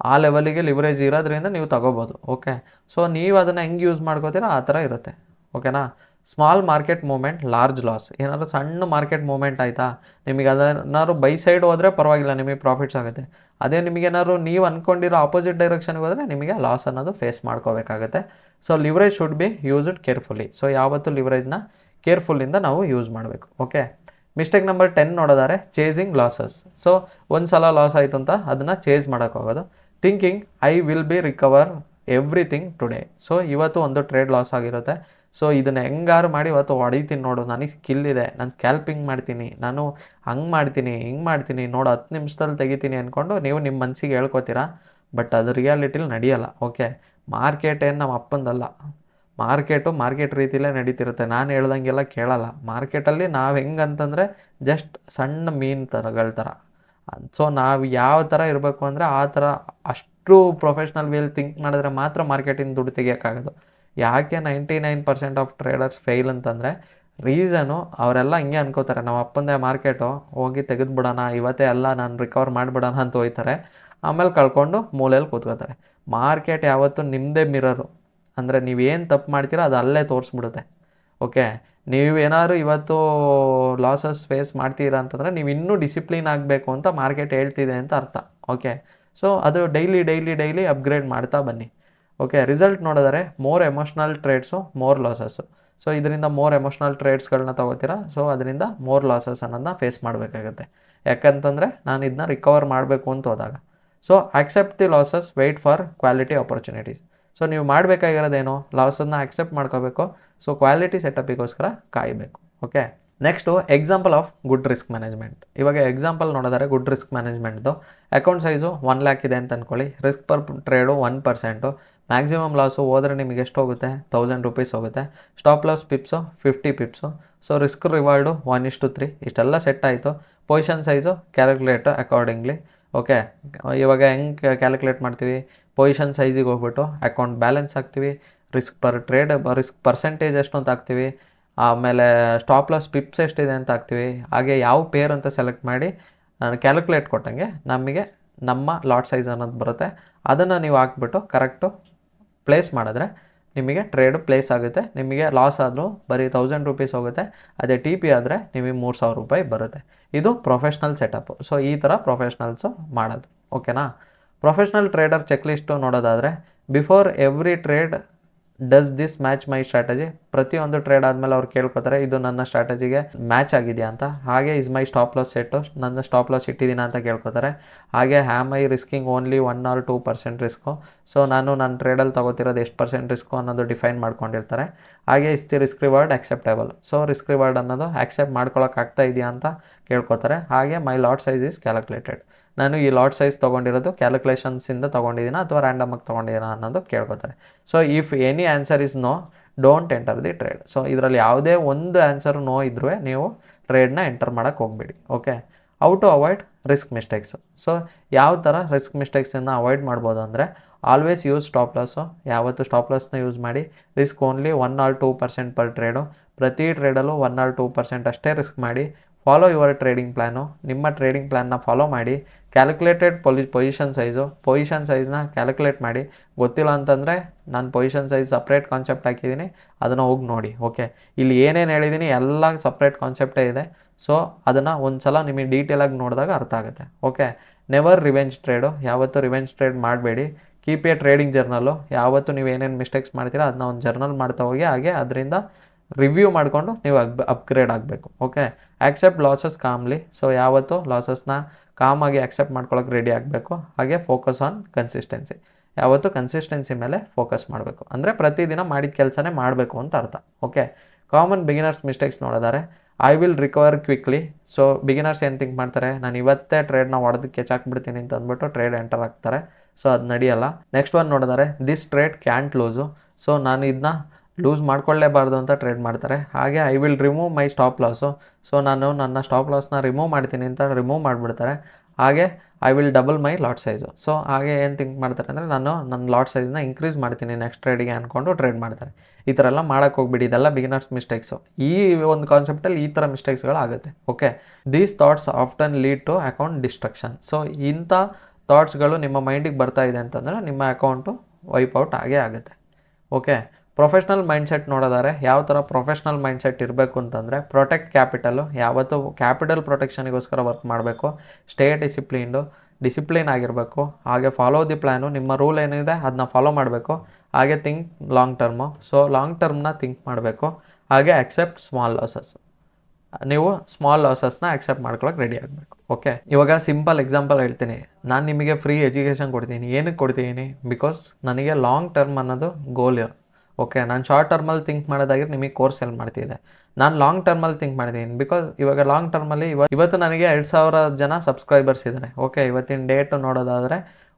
ಆ ಲೆವೆಲಿಗೆ ಲಿವರೇಜ್ ಇರೋದ್ರಿಂದ ನೀವು ತೊಗೋಬೋದು. ಓಕೆ. ಸೊ ನೀವು ಅದನ್ನು ಹೆಂಗೆ ಯೂಸ್ ಮಾಡ್ಕೋತೀರೋ ಆ ಥರ ಇರುತ್ತೆ. ಓಕೆನಾ. Small market movement large loss. ಏನಾದ್ರು ಸಣ್ಣ ಮಾರ್ಕೆಟ್ ಮೂಮೆಂಟ್ ಆಯಿತಾ, ನಿಮಗೆ ಅದನ್ನಾದ್ರು ಬೈ ಸೈಡ್ ಹೋದರೆ ಪರವಾಗಿಲ್ಲ, ನಿಮಗೆ ಪ್ರಾಫಿಟ್ಸ್ ಆಗುತ್ತೆ. ಅದೇ ನಿಮಗೇನಾದ್ರು ನೀವು ಅಂದ್ಕೊಂಡಿರೋ ಆಪೋಸಿಟ್ ಡೈರೆಕ್ಷನ್ಗೆ ಹೋದರೆ ನಿಮಗೆ ಲಾಸ್ ಅನ್ನೋದು ಫೇಸ್ ಮಾಡ್ಕೋಬೇಕಾಗುತ್ತೆ. So leverage should be used carefully. So ಯಾವತ್ತು ಲಿವರೇಜ್ನ ಕೇರ್ಫುಲ್ಲಿಂದ ನಾವು ಯೂಸ್ ಮಾಡಬೇಕು. ಓಕೆ. ಮಿಸ್ಟೇಕ್ ನಂಬರ್ 10 ನೋಡೋದಾರೆ ಚೇಸಿಂಗ್ ಲಾಸಸ್. ಸೊ ಒಂದು ಸಲ ಲಾಸ್ ಆಯಿತು ಅಂತ ಅದನ್ನು ಚೇಸ್ ಮಾಡೋಕ್ಕೋಗೋದು. Thinking I will be recover everything today. So ಇವತ್ತು ಒಂದು ಟ್ರೇಡ್ ಲಾಸ್ ಆಗಿರುತ್ತೆ. ಸೊ ಇದನ್ನು ಹೆಂಗಾರು ಮಾಡಿ ಇವತ್ತು ಹೊಡಿತೀನಿ ನೋಡು, ನನಗೆ ಸ್ಕಿಲ್ ಇದೆ, ನಾನು ಸ್ಕ್ಯಾಲ್ಪಿಂಗ್ ಮಾಡ್ತೀನಿ, ನಾನು ಹಂಗೆ ಮಾಡ್ತೀನಿ ಹಿಂಗೆ ಮಾಡ್ತೀನಿ ನೋಡು, 10 ನಿಮಿಷದಲ್ಲಿ ತೆಗಿತೀನಿ ಅಂದ್ಕೊಂಡು ನೀವು ನಿಮ್ಮ ಮನಸ್ಸಿಗೆ ಹೇಳ್ಕೊತೀರಾ. ಬಟ್ ಅದು ರಿಯಾಲಿಟಿಲಿ ನಡೆಯಲ್ಲ. ಓಕೆ. ಮಾರ್ಕೆಟ್ ಏನು ನಮ್ಮ ಅಪ್ಪಂದಲ್ಲ. ಮಾರ್ಕೆಟ್ ರೀತಿಯಲ್ಲೇ ನಡೀತಿರುತ್ತೆ. ನಾನು ಹೇಳ್ದಂಗೆಲ್ಲ ಕೇಳಲ್ಲ. ಮಾರ್ಕೆಟಲ್ಲಿ ನಾವು ಹೆಂಗಂತಂದರೆ ಜಸ್ಟ್ ಸಣ್ಣ ಮೀನು ಥರಗಳ ಥರ. ಸೊ ನಾವು ಯಾವ ಥರ ಇರಬೇಕು ಅಂದರೆ ಆ ಥರ ಅಷ್ಟು ಪ್ರೊಫೆಷ್ನಲ್ ವೇಲ್ ಥಿಂಕ್ ಮಾಡಿದ್ರೆ ಮಾತ್ರ ಮಾರ್ಕೆಟಿಂದ ದುಡ್ಡು ತೆಗಿಯೋಕ್ಕಾಗೋದು. ಯಾಕೆ 99% ಆಫ್ ಟ್ರೇಡರ್ಸ್ ಫೇಲ್ ಅಂತಂದರೆ ರೀಸನು ಅವರೆಲ್ಲ ಹಿಂಗೆ ಅನ್ಕೋತಾರೆ, ನಮ್ಮ ಅಪ್ಪಂದೇ ಮಾರ್ಕೆಟು, ಹೋಗಿ ತೆಗೆದುಬಿಡೋಣ ಇವತ್ತೇ ಎಲ್ಲ ನಾನು ರಿಕವರ್ ಮಾಡಿಬಿಡೋಣ ಅಂತ ಹೋಗ್ತಾರೆ. ಆಮೇಲೆ ಕಳ್ಕೊಂಡು ಮೂಲೆಯಲ್ಲಿ ಕೂತ್ಕೋತಾರೆ. ಮಾರ್ಕೆಟ್ ಯಾವತ್ತೂ ನಿಮ್ಮದೇ ಮಿರರು. ಅಂದರೆ ನೀವೇನು ತಪ್ಪು ಮಾಡ್ತೀರೋ ಅದು ಅಲ್ಲೇ ತೋರಿಸ್ಬಿಡುತ್ತೆ. ಓಕೆ. ನೀವೇನಾದ್ರು ಇವತ್ತು ಲಾಸಸ್ ಫೇಸ್ ಮಾಡ್ತೀರಾ ಅಂತಂದರೆ ನೀವು ಇನ್ನೂ ಡಿಸಿಪ್ಲಿನ್ ಆಗಬೇಕು ಅಂತ ಮಾರ್ಕೆಟ್ ಹೇಳ್ತಿದೆ ಅಂತ ಅರ್ಥ. ಓಕೆ. ಸೊ ಅದು ಡೈಲಿ ಅಪ್ಗ್ರೇಡ್ ಮಾಡ್ತಾ ಬನ್ನಿ. ಓಕೆ. ರಿಸಲ್ಟ್ ನೋಡಿದರೆ more emotional trades more losses. So ಇದರಿಂದ ಮೋರ್ ಎಮೋಷ್ನಲ್ ಟ್ರೇಡ್ಸ್ಗಳನ್ನ ತೊಗೋತೀರಾ. ಸೊ ಅದರಿಂದ ಮೋರ್ ಲಾಸಸ್ ಅನ್ನೋದನ್ನ ಫೇಸ್ ಮಾಡಬೇಕಾಗುತ್ತೆ. ಯಾಕಂತಂದರೆ ನಾನು ಇದನ್ನ ರಿಕವರ್ ಮಾಡಬೇಕು ಅಂತ ಹೋದಾಗ. So accept the losses, wait for quality opportunities. So ನೀವು ಮಾಡಬೇಕಾಗಿರೋದೇನು, ಲಾಸನ್ನು ಅಕ್ಸೆಪ್ಟ್ ಮಾಡ್ಕೋಬೇಕು. ಸೊ ಕ್ವಾಲಿಟಿ ಸೆಟಪ್ಪಿಗೋಸ್ಕರ ಕಾಯಬೇಕು. Okay. Next example of good risk management. ಇವಾಗ ಎಕ್ಸಾಂಪಲ್ ನೋಡಿದರೆ good risk ಮ್ಯಾನೇಜ್ಮೆಂಟ್ದು account size 1 lakh ಇದೆ ಅಂತ ಅಂದ್ಕೊಳ್ಳಿ. Risk per trade 1%. Maximum loss ಹೋದರೆ ನಿಮಗೆ ಎಷ್ಟು ಹೋಗುತ್ತೆ, 1000 ರೂಪೀಸ್ ಹೋಗುತ್ತೆ. Stop loss pips 50 pips. So risk reward 1:3. ಇಷ್ಟೆಲ್ಲ ಸೆಟ್ ಆಯಿತು. Position size calculate accordingly. Okay, ಇವಾಗ ಹೆಂಗೆ ಕ್ಯಾಲ್ಕುಲೇಟ್ ಮಾಡ್ತೀವಿ, ಪೊಸಿಷನ್ ಸೈಜಿಗೆ ಹೋಗ್ಬಿಟ್ಟು ಅಕೌಂಟ್ ಬ್ಯಾಲೆನ್ಸ್ ಹಾಕ್ತೀವಿ, risk per trade risk percentage ಎಷ್ಟು ಅಂತ ಹಾಕ್ತೀವಿ, ಆಮೇಲೆ ಸ್ಟಾಪ್ ಲಾಸ್ ಪಿಪ್ಸ್ ಎಷ್ಟಿದೆ ಅಂತ ಹಾಕ್ತೀವಿ. ಹಾಗೆ ಯಾವ ಪೇರ್ ಅಂತ ಸೆಲೆಕ್ಟ್ ಮಾಡಿ ಕ್ಯಾಲ್ಕುಲೇಟ್ ಕೊಟ್ಟಂಗೆ ನಮಗೆ ನಮ್ಮ ಲಾಟ್ ಸೈಜ್ ಅನ್ನೋದು ಬರುತ್ತೆ. ಅದನ್ನು ನೀವು ಹಾಕ್ಬಿಟ್ಟು ಕರೆಕ್ಟು ಪ್ಲೇಸ್ ಮಾಡಿದ್ರೆ ನಿಮಗೆ ಟ್ರೇಡ್ ಪ್ಲೇಸ್ ಆಗುತ್ತೆ. ನಿಮಗೆ ಲಾಸ್ ಆದರೂ ಬರೀ 1000 ರೂಪೀಸ್ ಹೋಗುತ್ತೆ. ಅದೇ ಟಿ ಪಿ ಆದರೆ ನಿಮಗೆ 3000 ರೂಪಾಯಿ ಬರುತ್ತೆ. ಇದು ಪ್ರೊಫೆಷ್ನಲ್ ಸೆಟಪ್ಪು. ಸೊ ಈ ಥರ ಪ್ರೊಫೆಷ್ನಲ್ಸು ಮಾಡೋದು. ಓಕೆನಾ. ಪ್ರೊಫೆಷ್ನಲ್ ಟ್ರೇಡರ್ ಚೆಕ್ಲಿಸ್ಟು ನೋಡೋದಾದರೆ, before every trade does this match my strategy. ಪ್ರತಿಯೊಂದು ಟ್ರೇಡ್ ಆದಮೇಲೆ ಅವ್ರು ಕೇಳ್ಕೊತಾರೆ ಇದು ನನ್ನ ಸ್ಟ್ರಾಟಜಿಗೆ ಮ್ಯಾಚ್ ಆಗಿದೆಯಾ ಅಂತ. ಹಾಗೆ is my stop loss set, ನನ್ನ ಸ್ಟಾಪ್ ಲಾಸ್ ಇಟ್ಟಿದ್ದೀನ ಅಂತ ಕೇಳ್ಕೊತಾರೆ. ಹಾಗೆ ham I risking only 1 or 2% risk. So ನಾನು ನನ್ನ ಟ್ರೇಡಲ್ಲಿ ತೊಗೋತಿರೋದು ಎಷ್ಟು % ರಿಸ್ಕು ಅನ್ನೋದು ಡಿಫೈನ್ ಮಾಡ್ಕೊಂಡಿರ್ತಾರೆ. ಹಾಗೆ is the risk reward acceptable. So risk reward ಅನ್ನೋದು ಆಕ್ಸೆಪ್ಟ್ ಮಾಡ್ಕೊಳಕ್ಕಾಗ್ತಾ ಇದೆಯಾ ಅಂತ ಕೇಳ್ಕೊತಾರೆ. ಹಾಗೆ my lot size is calculated. ನಾನು ಈ ಲಾಟ್ ಸೈಜ್ ತೊಗೊಂಡಿರೋದು ಕ್ಯಾಲ್ಕುಲೇಷನ್ಸಿಂದ ತೊಗೊಂಡಿದ್ದೀನ ಅಥವಾ ರ್ಯಾಂಡಮಾಗಿ ತೊಗೊಂಡಿದ್ದೀನ ಅನ್ನೋದು ಕೇಳ್ಕೊತಾರೆ. So if any answer is no, don't enter the trade. So ಇದರಲ್ಲಿ ಯಾವುದೇ ಒಂದು ಆನ್ಸರು ನೋ ಇದ್ರೂ ನೀವು ಟ್ರೇಡ್ನ ಎಂಟರ್ ಮಾಡೋಕ್ಕೆ ಹೋಗ್ಬೇಡಿ. Okay. How to avoid risk mistakes. So ಯಾವ ಥರ ರಿಸ್ಕ್ ಮಿಸ್ಟೇಕ್ಸನ್ನು ಅವಾಯ್ಡ್ ಮಾಡ್ಬೋದು ಅಂದರೆ, ಆಲ್ವೇಸ್ ಯೂಸ್ ಸ್ಟಾಪ್ ಲಾಸು. ಯಾವತ್ತು ಸ್ಟಾಪ್ ಲಾಸ್ನ ಯೂಸ್ ಮಾಡಿ. Risk only 1 or 2% per trade. ಪ್ರತಿ ಟ್ರೇಡಲ್ಲೂ 1 or 2% ಅಷ್ಟೇ ರಿಸ್ಕ್ ಮಾಡಿ. Follow your trading plan. ನಿಮ್ಮ ಟ್ರೇಡಿಂಗ್ ಪ್ಲ್ಯಾನ್ನ ಫಾಲೋ ಮಾಡಿ. ಕ್ಯಾಲ್ಕುಲೇಟೆಡ್ ಪೊಸಿಷನ್ ಸೈಜ್ನ ಕ್ಯಾಲ್ಕುಲೇಟ್ ಮಾಡಿ. ಗೊತ್ತಿಲ್ಲ ಅಂತಂದರೆ ನಾನು ಪೊಸಿಷನ್ ಸೈಜ್ ಸಪ್ರೇಟ್ ಕಾನ್ಸೆಪ್ಟ್ ಹಾಕಿದ್ದೀನಿ, ಅದನ್ನು ಹೋಗಿ ನೋಡಿ. ಓಕೆ, ಇಲ್ಲಿ ಏನೇನು ಹೇಳಿದ್ದೀನಿ ಎಲ್ಲ ಸಪ್ರೇಟ್ ಕಾನ್ಸೆಪ್ಟೇ ಇದೆ. ಸೊ ಅದನ್ನು ಒಂದು ಸಲ ನಿಮಗೆ ಡೀಟೇಲಾಗಿ ನೋಡಿದಾಗ ಅರ್ಥ ಆಗುತ್ತೆ. ಓಕೆ. Never revenge trade. ಯಾವತ್ತೂ ರಿವೆಂಜ್ ಟ್ರೇಡ್ ಮಾಡಬೇಡಿ. Keep a trading journal. ಯಾವತ್ತು ನೀವು ಏನೇನು ಮಿಸ್ಟೇಕ್ಸ್ ಮಾಡ್ತೀರಾ ಅದನ್ನ ಒಂದು ಜರ್ನಲ್ ಮಾಡ್ತಾ ಹೋಗಿ. ಹಾಗೆ ಅದರಿಂದ ರಿವ್ಯೂ ಮಾಡಿಕೊಂಡು ನೀವು ಅಪ್ಗ್ರೇಡ್ ಆಗಬೇಕು. ಓಕೆ. Accept losses ಕಾಮ್ಲಿ. ಸೊ ಯಾವತ್ತು ಲಾಸಸ್ನ ಕಾಮಾಗಿ ಆಕ್ಸೆಪ್ಟ್ ಮಾಡ್ಕೊಳ್ಳೋಕೆ ರೆಡಿ ಆಗಬೇಕು. ಹಾಗೆ ಫೋಕಸ್ ಆನ್ ಕನ್ಸಿಸ್ಟೆನ್ಸಿ. ಯಾವತ್ತು ಕನ್ಸಿಸ್ಟೆನ್ಸಿ ಮೇಲೆ ಫೋಕಸ್ ಮಾಡಬೇಕು. ಅಂದರೆ ಪ್ರತಿದಿನ ಮಾಡಿದ ಕೆಲಸನೇ ಮಾಡಬೇಕು ಅಂತ ಅರ್ಥ. ಓಕೆ. ಕಾಮನ್ ಬಿಗಿನರ್ಸ್ ಮಿಸ್ಟೇಕ್ಸ್ ನೋಡಿದರೆ, I will recover quickly. So beginners ಏನು ಥಿಂಕ್ ಮಾಡ್ತಾರೆ, ನಾನು ಇವತ್ತೇ ಟ್ರೇಡ್ನ ಹೊಡೆದು ಕೆಚಾಕ್ಬಿಡ್ತೀನಿ ಅಂತ ಅಂದ್ಬಿಟ್ಟು ಟ್ರೇಡ್ ಎಂಟರ್ ಆಗ್ತಾರೆ. ಸೊ ಅದು ನಡೆಯಲ್ಲ. ನೆಕ್ಸ್ಟ್ ಒನ್ ನೋಡಿದರೆ, this trade can't loose. So ನಾನು ಇದನ್ನ ಲೂಸ್ ಮಾಡ್ಕೊಳ್ಳೇಬಾರ್ದು ಅಂತ ಟ್ರೇಡ್ ಮಾಡ್ತಾರೆ. ಹಾಗೆ I will remove my stop loss. So ನಾನು ನನ್ನ ಸ್ಟಾಪ್ ಲಾಸ್ನ ರಿಮೂವ್ ಮಾಡ್ತೀನಿ ಅಂತ ರಿಮೂವ್ ಮಾಡಿಬಿಡ್ತಾರೆ. ಹಾಗೆ I will double my lot size. So ಹಾಗೆ ಏನು ಥಿಂಕ್ ಮಾಡ್ತಾರೆ ಅಂದರೆ, ನಾನು ನನ್ನ ಲಾಟ್ ಸೈಜ್ನ ಇನ್ಕ್ರೀಸ್ ಮಾಡ್ತೀನಿ ನೆಕ್ಸ್ಟ್ ಟ್ರೇಡಿಗೆ ಅಂದ್ಕೊಂಡು ಟ್ರೇಡ್ ಮಾಡ್ತಾರೆ. ಈ ಥರ ಎಲ್ಲ ಮಾಡೋಕ್ಕೆ ಹೋಗ್ಬಿಡಿ. ಇದೆಲ್ಲ ಬಿಗಿನರ್ಸ್ ಮಿಸ್ಟೇಕ್ಸು. ಈ ಒಂದು ಕಾನ್ಸೆಪ್ಟಲ್ಲಿ ಈ ಥರ ಮಿಸ್ಟೇಕ್ಸ್ಗಳು ಆಗುತ್ತೆ. Okay. These thoughts often lead to account destruction. So ಇಂಥ ಥಾಟ್ಸ್ಗಳು ನಿಮ್ಮ ಮೈಂಡಿಗೆ ಬರ್ತಾ ಇದೆ ಅಂತಂದರೆ ನಿಮ್ಮ ಅಕೌಂಟು ವೈಪೌಟ್ ಆಗೇ ಆಗುತ್ತೆ. ಓಕೆ. ಪ್ರೊಫೆಷ್ನಲ್ ಮೈಂಡ್ಸೆಟ್ ನೋಡೋದಾರೆ, ಯಾವ ಥರ ಪ್ರೊಫೆಷ್ನಲ್ ಮೈಂಡ್ಸೆಟ್ ಇರಬೇಕು ಅಂತಂದರೆ, ಪ್ರೊಟೆಕ್ಟ್ ಕ್ಯಾಪಿಟಲು. ಯಾವತ್ತು ಕ್ಯಾಪಿಟಲ್ ಪ್ರೊಟೆಕ್ಷನಿಗೋಸ್ಕರ ವರ್ಕ್ ಮಾಡಬೇಕು. ಸ್ಟೇ ಡಿಸಿಪ್ಲಿನ್ ಆಗಿರಬೇಕು. ಹಾಗೆ ಫಾಲೋ ದಿ ಪ್ಲ್ಯಾನು. ನಿಮ್ಮ ರೂಲ್ ಏನಿದೆ ಅದನ್ನ ಫಾಲೋ ಮಾಡಬೇಕು. ಹಾಗೆ think long term. So long ಟರ್ಮ್ನ ಥಿಂಕ್ ಮಾಡಬೇಕು. ಹಾಗೆ ಅಕ್ಸೆಪ್ಟ್ ಸ್ಮಾಲ್ ಲಾಸಸ್. ನೀವು ಸ್ಮಾಲ್ ಲಾಸಸ್ನ ಅಕ್ಸೆಪ್ಟ್ ಮಾಡ್ಕೊಳಕ್ಕೆ ರೆಡಿ ಆಗಬೇಕು. ಓಕೆ. ಇವಾಗ ಸಿಂಪಲ್ ಎಕ್ಸಾಂಪಲ್ ಹೇಳ್ತೀನಿ. ನಾನು ನಿಮಗೆ ಫ್ರೀ ಎಜುಕೇಷನ್ ಕೊಡ್ತೀನಿ. ಏನಕ್ಕೆ ಕೊಡ್ತೀನಿ? ಬಿಕಾಸ್ ನನಗೆ ಲಾಂಗ್ ಟರ್ಮ್ ಅನ್ನೋದು ಗೋಲ್. ಓಕೆ. ನಾನು ಶಾರ್ಟ್ ಟರ್ಮಲ್ಲಿ ಥಿಂಕ್ ಮಾಡೋದಾಗಿದ್ರೆ ನಿಮಗೆ ಕೋರ್ಸ್ ಸೆಲ್ ಮಾಡ್ತಿದ್ದೆ. ನಾನು ಲಾಂಗ್ ಟರ್ಮಲ್ಲಿ ಥಿಂಕ್ ಮಾಡಿದ್ದೀನಿ. ಬಿಕಾಸ್ ಇವಾಗ ಲಾಂಗ್ ಟರ್ಮಲ್ಲಿ ಇವತ್ತು ನನಗೆ 2000 ಜನ ಸಬ್ಸ್ಕ್ರೈಬರ್ಸ್ ಇದ್ದಾರೆ. ಓಕೆ. ಇವತ್ತಿನ ಡೇಟು ನೋಡೋದಾದರೆ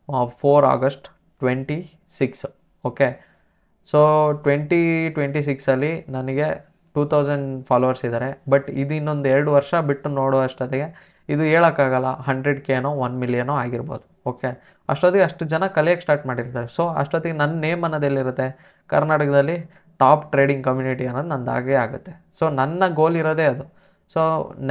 4 August 2026. ಓಕೆ. ಸೊ 2026ಅಲ್ಲಿ ನನಗೆ 2000 ಫಾಲೋವರ್ಸ್ ಇದ್ದಾರೆ. ಬಟ್ ಇದು ಇನ್ನೊಂದು 2 ವರ್ಷ ಬಿಟ್ಟು ನೋಡೋ ಅಷ್ಟೊತ್ತಿಗೆ ಇದು ಹೇಳೋಕ್ಕಾಗಲ್ಲ, 100Kನೋ 1 million ಆಗಿರ್ಬೋದು. ಓಕೆ. ಅಷ್ಟೊತ್ತಿಗೆ ಅಷ್ಟು ಜನ ಕಲಿಯೋಕ್ಕೆ ಸ್ಟಾರ್ಟ್ ಮಾಡಿರ್ತಾರೆ. ಸೊ ಅಷ್ಟೊತ್ತಿಗೆ ನನ್ನ ನೇಮ್ ಅನ್ನೋದೆಲ್ಲಿರುತ್ತೆ, ಕರ್ನಾಟಕದಲ್ಲಿ ಟಾಪ್ ಟ್ರೇಡಿಂಗ್ ಕಮ್ಯುನಿಟಿ ಅನ್ನೋದು ನಂದಾಗೇ ಆಗುತ್ತೆ. ಸೊ ನನ್ನ ಗೋಲ್ ಇರೋದೇ ಅದು. ಸೊ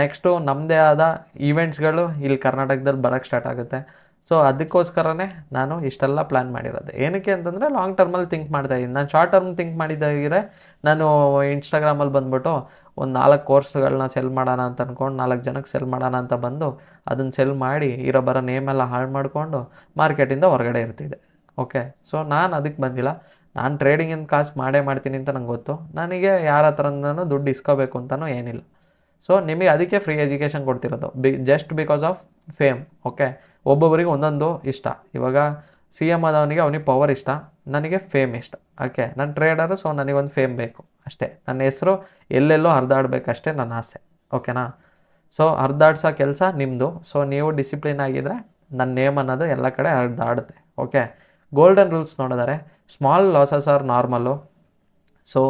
ನೆಕ್ಸ್ಟು ನಮ್ಮದೇ ಆದ ಈವೆಂಟ್ಸ್ಗಳು ಇಲ್ಲಿ ಕರ್ನಾಟಕದಲ್ಲಿ ಬರೋಕ್ಕೆ ಸ್ಟಾರ್ಟ್ ಆಗುತ್ತೆ. ಸೊ ಅದಕ್ಕೋಸ್ಕರನೇ ನಾನು ಇಷ್ಟೆಲ್ಲ ಪ್ಲ್ಯಾನ್ ಮಾಡಿರೋದು. ಏನಕ್ಕೆ ಅಂತಂದರೆ ಲಾಂಗ್ ಟರ್ಮಲ್ಲಿ ಥಿಂಕ್ ಮಾಡ್ತಾಯಿದ್ದೀನಿ. ನಾನು ಶಾರ್ಟ್ ಟರ್ಮ್ ಥಿಂಕ್ ಮಾಡಿದ್ದಾಗಿದ್ರೆ ನಾನು ಇನ್ಸ್ಟಾಗ್ರಾಮಲ್ಲಿ ಬಂದುಬಿಟ್ಟು ಒಂದು 4 ಕೋರ್ಸ್ಗಳನ್ನ ಸೆಲ್ ಮಾಡೋಣ ಅಂತ ಅಂದ್ಕೊಂಡು 4 ಜನಕ್ಕೆ ಸೆಲ್ ಮಾಡೋಣ ಅಂತ ಬಂದು ಅದನ್ನು ಸೆಲ್ ಮಾಡಿ ಬರೋ ನೇಮೆಲ್ಲ ಹಾಳು ಮಾಡಿಕೊಂಡು ಮಾರ್ಕೆಟಿಂದ ಹೊರಗಡೆ ಇರ್ತಿದ್ದೆ. ಓಕೆ. ಸೊ ನಾನು ಅದಕ್ಕೆ ಬಂದಿಲ್ಲ. ನಾನು ಟ್ರೇಡಿಂಗಿನ ಕಾಸು ಮಾಡ್ತೀನಿ ಅಂತ ನಂಗೆ ಗೊತ್ತು. ನನಗೆ ಯಾರ ಹತ್ರನೂ ದುಡ್ಡು ಇಸ್ಕೋಬೇಕು ಅಂತಲೂ ಏನಿಲ್ಲ. ಸೊ ನಿಮಗೆ ಅದಕ್ಕೆ ಫ್ರೀ ಎಜುಕೇಷನ್ ಕೊಡ್ತಿರೋದು. Just because of fame. Okay. ಒಬ್ಬೊಬ್ಬರಿಗೆ ಒಂದೊಂದು ಇಷ್ಟ. ಇವಾಗ CM ಆದವನಿಗೆ ಅವನಿಗೆ ಪವರ್ ಇಷ್ಟ, ನನಗೆ ಫೇಮ್ ಇಷ್ಟ. ಓಕೆ. ನಾನು ಟ್ರೇಡರು. ಸೊ ನನಗೊಂದು ಫೇಮ್ ಬೇಕು ಅಷ್ಟೇ. ನನ್ನ ಹೆಸರು ಎಲ್ಲೆಲ್ಲೋ ಹರಿದಾಡಬೇಕಷ್ಟೇ ನನ್ನ ಆಸೆ. ಓಕೆನಾ. ಸೊ ಹರಿದಾಡ್ಸೋ ಕೆಲಸ ನಿಮ್ಮದು. ಸೊ ನೀವು ಡಿಸಿಪ್ಲಿನ್ ಆಗಿದ್ದರೆ ನನ್ನ ನೇಮ್ ಅನ್ನೋದು ಎಲ್ಲ ಕಡೆ ಹರಿದಾಡುತ್ತೆ. ಓಕೆ. ಗೋಲ್ಡನ್ ರೂಲ್ಸ್ ನೋಡಿದರೆ small losses are normal. So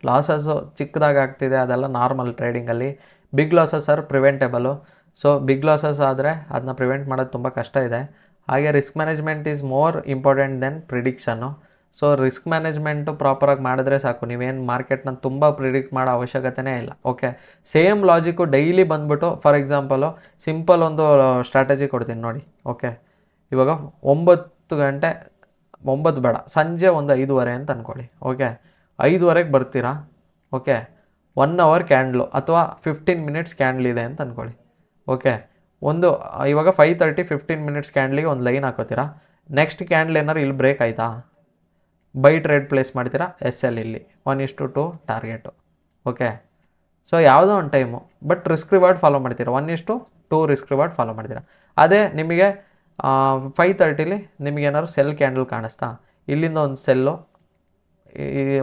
losses ಚಿಕ್ಕದಾಗಿ ಆಗ್ತಿದೆ ಅದೆಲ್ಲ ನಾರ್ಮಲ್ ಟ್ರೇಡಿಂಗಲ್ಲಿ. Big losses are preventable. So big losses ಆದರೆ ಅದನ್ನ ಪ್ರಿವೆಂಟ್ ಮಾಡೋದು ತುಂಬ ಕಷ್ಟ ಇದೆ. ಹಾಗೆ risk management is more important than prediction. So risk management ಪ್ರಾಪರಾಗಿ ಮಾಡಿದ್ರೆ ಸಾಕು, ನೀವೇನು ಮಾರ್ಕೆಟ್ನ ತುಂಬ ಪ್ರಿಡಿಕ್ಟ್ ಮಾಡೋ ಅವಶ್ಯಕತೆನೇ ಇಲ್ಲ. ಓಕೆ. ಸೇಮ್ ಲಾಜಿಕ್ಕು ಡೈಲಿ ಬಂದುಬಿಟ್ಟು, ಫಾರ್ ಎಕ್ಸಾಂಪಲು ಸಿಂಪಲ್ ಒಂದು ಸ್ಟ್ರಾಟಜಿ ಕೊಡ್ತೀನಿ ನೋಡಿ. ಓಕೆ. ಇವಾಗ 9 ಗಂಟೆ, 9 ಬೇಡ, ಸಂಜೆ ಒಂದು 5:15 ಅಂತ ಅಂದ್ಕೊಳ್ಳಿ. ಓಕೆ. 5:15ಗೆ ಬರ್ತೀರಾ. ಓಕೆ. 1 ಅವರ್ ಕ್ಯಾಂಡ್ಲು ಅಥವಾ 15 ಮಿನಿಟ್ಸ್ ಕ್ಯಾಂಡ್ಲ್ ಇದೆ ಅಂತ ಅಂದ್ಕೊಳ್ಳಿ. ಓಕೆ. ಇವಾಗ 5:30 15 ಮಿನಿಟ್ಸ್ ಕ್ಯಾಂಡ್ಲಿಗೆ ಒಂದು ಲೈನ್ ಹಾಕೋತೀರಾ. ನೆಕ್ಸ್ಟ್ ಕ್ಯಾಂಡ್ಲ್ ಏನಾರು ಇಲ್ಲಿ ಬ್ರೇಕ್ ಆಯಿತಾ, ಬೈ ಟ್ರೇಡ್ ಪ್ಲೇಸ್ ಮಾಡ್ತೀರಾ. SL ಇಲ್ಲಿ 1:2 ಟಾರ್ಗೆಟು. ಓಕೆ. ಸೊ ಯಾವುದೋ ಒಂದು time, but risk reward follow ಮಾಡ್ತೀರಾ. 1:2 ರಿಸ್ಕ್ ರಿವಾರ್ಡ್ ಫಾಲೋ ಮಾಡ್ತೀರಾ. ಅದೇ ನಿಮಗೆ 5:30ಲಿ ನಿಮಗೇನಾದ್ರು ಸೆಲ್ ಕ್ಯಾಂಡಲ್ ಕಾಣಿಸ್ತಾ, ಇಲ್ಲಿಂದ ಒಂದು ಸೆಲ್ಲು,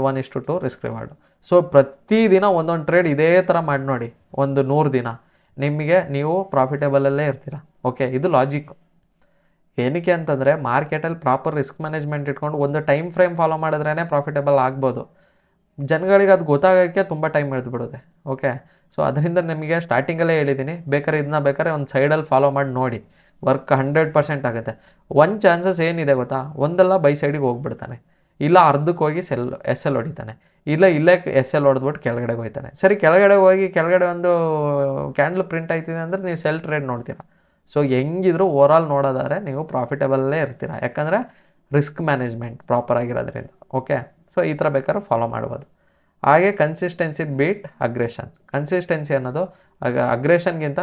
1:2 ರಿಸ್ಕ್ ರಿವಾರ್ಡು. ಸೊ ಪ್ರತಿದಿನ ಒಂದೊಂದು ಟ್ರೇಡ್ ಇದೇ ಥರ ಮಾಡಿ ನೋಡಿ, ಒಂದು 100 ದಿನ ನೀವು ಪ್ರಾಫಿಟೇಬಲಲ್ಲೇ ಇರ್ತೀರ. ಓಕೆ. ಇದು ಲಾಜಿಕ್ಕು. ಏನಕ್ಕೆ ಅಂತಂದರೆ ಮಾರ್ಕೆಟಲ್ಲಿ ಪ್ರಾಪರ್ ರಿಸ್ಕ್ ಮ್ಯಾನೇಜ್ಮೆಂಟ್ ಇಟ್ಕೊಂಡು ಒಂದು ಟೈಮ್ ಫ್ರೇಮ್ ಫಾಲೋ ಮಾಡಿದ್ರೇ ಪ್ರಾಫಿಟೇಬಲ್ ಆಗ್ಬೋದು. ಜನಗಳಿಗೆ ಅದು ಗೊತ್ತಾಗೋಕ್ಕೆ ತುಂಬ ಟೈಮ್ ಹಿಡಿದ್ಬಿಡುತ್ತೆ. ಓಕೆ. ಸೊ ಅದರಿಂದ ನಿಮಗೆ ಸ್ಟಾರ್ಟಿಂಗಲ್ಲೇ ಹೇಳಿದ್ದೀನಿ, ಬೇಕಾದ್ರೆ ಒಂದು ಸೈಡಲ್ಲಿ ಫಾಲೋ ಮಾಡಿ ನೋಡಿ, ವರ್ಕ್ 100% ಆಗುತ್ತೆ. ಒಂದು ಚಾನ್ಸಸ್ ಏನಿದೆ ಗೊತ್ತಾ, ಒಂದಲ್ಲ ಬೈ ಸೈಡಿಗೆ ಹೋಗ್ಬಿಡ್ತಾನೆ, ಇಲ್ಲ ಅರ್ಧಕ್ಕೆ ಹೋಗಿ SL ಹೊಡಿತಾನೆ, ಇಲ್ಲೇ SL ಹೊಡೆದ್ಬಿಟ್ಟು ಕೆಳಗಡೆಗೆ ಹೋಗ್ತಾನೆ. ಸರಿ, ಕೆಳಗಡೆ ಹೋಗಿ ಕೆಳಗಡೆ ಒಂದು ಕ್ಯಾಂಡಲ್ ಪ್ರಿಂಟ್ ಆಯ್ತಿದೆ ಅಂದರೆ ನೀವು ಸೆಲ್ ಟ್ರೇಡ್ ನೋಡ್ತೀರಾ. ಸೊ ಹೆಂಗಿದ್ರು ಓವರಾಲ್ ನೋಡೋದಾದ್ರೆ ನೀವು ಪ್ರಾಫಿಟೇಬಲ್ಲೇ ಇರ್ತೀರ, ಯಾಕಂದರೆ ರಿಸ್ಕ್ ಮ್ಯಾನೇಜ್ಮೆಂಟ್ ಪ್ರಾಪರ್ ಆಗಿರೋದ್ರಿಂದ. ಓಕೆ. ಸೊ ಈ ಥರ ಬೇಕಾದ್ರೆ ಫಾಲೋ ಮಾಡ್ಬೋದು. ಹಾಗೆ ಕನ್ಸಿಸ್ಟೆನ್ಸಿ ಬೀಟ್ ಅಗ್ರೆಷನ್. ಕನ್ಸಿಸ್ಟೆನ್ಸಿ ಅನ್ನೋದು ಅಗ್ರೆಷನ್ಗಿಂತ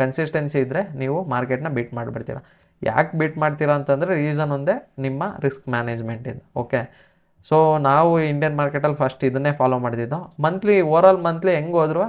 ಕನ್ಸಿಸ್ಟೆನ್ಸಿ ಇದ್ದರೆ ನೀವು ಮಾರ್ಕೆಟ್ನ ಬೀಟ್ ಮಾಡಿಬಿಡ್ತೀರ. ಯಾಕೆ ಬೀಟ್ ಮಾಡ್ತೀರಾ ಅಂತಂದರೆ ರೀಸನ್ ಒಂದೇ, ನಿಮ್ಮ ರಿಸ್ಕ್ ಮ್ಯಾನೇಜ್ಮೆಂಟಿಂದ. ಓಕೆ. ಸೊ ನಾವು ಇಂಡಿಯನ್ ಮಾರ್ಕೆಟಲ್ಲಿ ಫಸ್ಟ್ ಇದನ್ನೇ ಫಾಲೋ ಮಾಡಿದ್ದು. ಓವರಾಲ್ ಮಂತ್ಲಿ ಹೆಂಗೆ ಹೋದ್ರು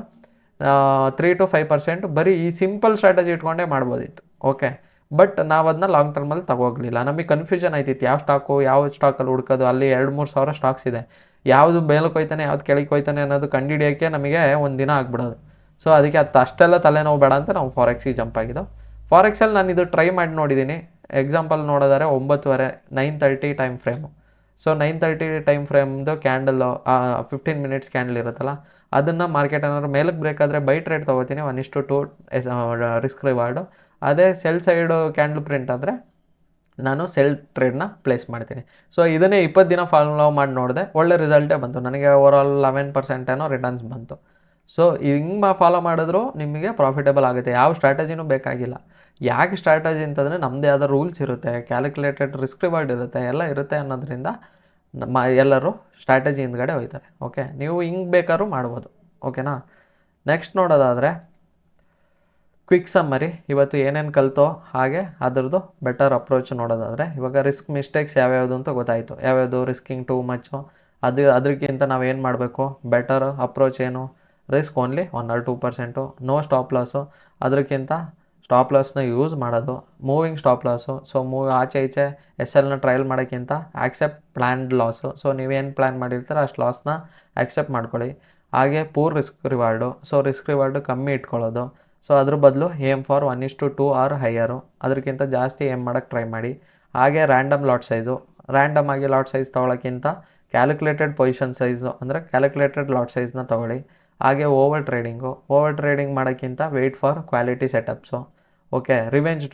3 to 5% ಬರೀ ಈ ಸಿಂಪಲ್ ಸ್ಟ್ರಾಟಜಿ ಇಟ್ಕೊಂಡೇ ಮಾಡ್ಬೋದಿತ್ತು. ಓಕೆ. ಬಟ್ ನಾವು ಅದನ್ನ ಲಾಂಗ್ ಟರ್ಮಲ್ಲಿ ತಗೋಗ್ಲಿಲ್ಲ. ನಮಗೆ ಕನ್ಫ್ಯೂಷನ್ ಆಯ್ತಿತ್ತು, ಯಾವ ಸ್ಟಾಕಲ್ಲಿ ಹುಡ್ಕೋದು. ಅಲ್ಲಿ 2-3 ಸಾವಿರ ಸ್ಟಾಕ್ಸ್ ಇದೆ, ಯಾವುದು ಮೇಲಕ್ಕೆ ಹೋಯ್ತಾನೆ ಯಾವ್ದು ಕೆಳಗೆ ಹೋಯ್ತಾನೆ ಅನ್ನೋದು ಕಂಡುಹಿಡಿಯೋಕ್ಕೆ ನಮಗೆ ಒಂದು ದಿನ ಆಗ್ಬಿಡೋದು. ಸೊ ಅದಕ್ಕೆ ಅಷ್ಟೆಲ್ಲ ತಲೆನೋವು ಬೇಡ ಅಂತ ನಾವು ಫಾರೆಕ್ಸಿಗೆ ಜಂಪ್ ಆಗಿದ್ದು. ಫಾರೆಕ್ಸಲ್ಲಿ ನಾನು ಇದು ಟ್ರೈ ಮಾಡಿ ನೋಡಿದ್ದೀನಿ. ಎಕ್ಸಾಂಪಲ್ ನೋಡೋದಾದ್ರೆ 9:30 9:30 ಟೈಮ್ ಫ್ರೇಮು. ಸೊ 9:30 ಟೈಮ್ ಫ್ರೇಮ್ದು ಕ್ಯಾಂಡಲ್ಲು 15 ಮಿನಿಟ್ಸ್ ಕ್ಯಾಂಡಲ್ ಇರುತ್ತಲ್ಲ, ಅದನ್ನು ಮಾರ್ಕೆಟ್ ಏನಾದ್ರು ಮೇಲಕ್ಕೆ ಬ್ರೇಕ್ ಆದರೆ ಬೈ ಟ್ರೇಡ್ ತೊಗೋತೀನಿ, 1:2 ರಿಸ್ಕ್ ರಿವಾರ್ಡು. ಅದೇ ಸೆಲ್ ಸೈಡು ಕ್ಯಾಂಡಲ್ ಪ್ರಿಂಟ್ ಆದರೆ ನಾನು ಸೆಲ್ ಟ್ರೇಡ್ನ ಪ್ಲೇಸ್ ಮಾಡ್ತೀನಿ. ಸೊ ಇದನ್ನೇ 20 ದಿನ ಫಾಲೋ ಮಾಡಿ ನೋಡಿದೆ, ಒಳ್ಳೆ ರಿಸಲ್ಟೇ ಬಂತು ನನಗೆ. ಓವರಾಲ್ 11% ಏನೋ ರಿಟರ್ನ್ಸ್ ಬಂತು. ಸೊ ಹಿಂಗೆ ಫಾಲೋ ಮಾಡಿದ್ರು ನಿಮಗೆ ಪ್ರಾಫಿಟೇಬಲ್ ಆಗುತ್ತೆ. ಯಾವ ಸ್ಟ್ರಾಟಜಿನೂ ಬೇಕಾಗಿಲ್ಲ. ಯಾಕೆ ಸ್ಟ್ರಾಟಜಿ ಅಂತಂದರೆ ನಮ್ಮದೇ ಆದ ರೂಲ್ಸ್ ಇರುತ್ತೆ, ಕ್ಯಾಲ್ಕುಲೇಟೆಡ್ ರಿಸ್ಕ್ ರಿವಾರ್ಡ್ ಇರುತ್ತೆ, ಎಲ್ಲ ಇರುತ್ತೆ ಅನ್ನೋದ್ರಿಂದ ಎಲ್ಲರೂ ಸ್ಟ್ರಾಟಜಿ ಹಿಂದ್ಗಡೆ ಹೋಗ್ತಾರೆ. ಓಕೆ. ನೀವು ಹಿಂಗೆ ಬೇಕಾದ್ರೂ ಮಾಡ್ಬೋದು. ಓಕೆನಾ. ನೆಕ್ಸ್ಟ್ ನೋಡೋದಾದರೆ ಕ್ವಿಕ್ ಸಮ್ಮರಿ. ಇವತ್ತು ಏನೇನು ಕಲಿತೋ ಹಾಗೆ ಅದರದ್ದು ಬೆಟರ್ ಅಪ್ರೋಚ್ ನೋಡೋದಾದರೆ, ಇವಾಗ ರಿಸ್ಕ್ ಮಿಸ್ಟೇಕ್ಸ್ ಯಾವ್ಯಾವುದು ಅಂತ ಗೊತ್ತಾಯಿತು. ಯಾವ್ಯಾವುದು ರಿಸ್ಕಿಂಗ್ ಟೂ ಮಚ್ಚು, ಅದಕ್ಕಿಂತ ನಾವೇನು ಮಾಡಬೇಕು, ಬೆಟರ್ ಅಪ್ರೋಚ್ ಏನು, risk only 1 or 2%, no stop loss, ಅದಕ್ಕಿಂತ ಸ್ಟಾಪ್ ಲಾಸ್ನ ಯೂಸ್ ಮಾಡೋದು, ಮೂವಿಂಗ್ ಸ್ಟಾಪ್ ಲಾಸು. ಸೊ ಆಚೆ ಈಚೆ SLನ ಟ್ರಯಲ್ ಮಾಡೋಕ್ಕಿಂತ ಆಕ್ಸೆಪ್ಟ್ ಪ್ಲ್ಯಾನ್ಡ್ ಲಾಸು. ಸೊ ನೀವೇನು ಪ್ಲ್ಯಾನ್ ಮಾಡಿರ್ತೀರ ಅಷ್ಟು ಲಾಸ್ನ ಆಕ್ಸೆಪ್ಟ್ ಮಾಡ್ಕೊಳ್ಳಿ. ಹಾಗೆ poor risk reward. So risk reward ಕಮ್ಮಿ ಇಟ್ಕೊಳ್ಳೋದು. ಸೊ ಅದ್ರ ಬದಲು ಏಮ್ ಫಾರ್ 1:2 ಆರ್ ಹೈಯರು, ಅದಕ್ಕಿಂತ ಜಾಸ್ತಿ ಏಮ್ ಮಾಡೋಕ್ಕೆ ಟ್ರೈ ಮಾಡಿ. ಹಾಗೆ ರ್ಯಾಂಡಮ್ ಲಾಟ್ ಸೈಜು. ರ್ಯಾಂಡಮ್ ಆಗಿ ಲಾಟ್ ಸೈಜ್ ತೊಗೊಳಕ್ಕಿಂತ ಕ್ಯಾಲ್ಕುಲೇಟೆಡ್ ಪೊಸಿಷನ್ ಸೈಜು ಅಂದರೆ ಕ್ಯಾಲ್ಕುಲೇಟೆಡ್ ಲಾಟ್ ಸೈಜ್ನ ತೊಗೊಳ್ಳಿ. ಹಾಗೆ ಓವರ್ ಟ್ರೇಡಿಂಗ್ ಮಾಡೋಕ್ಕಿಂತ wait for quality setups. Okay. Revenge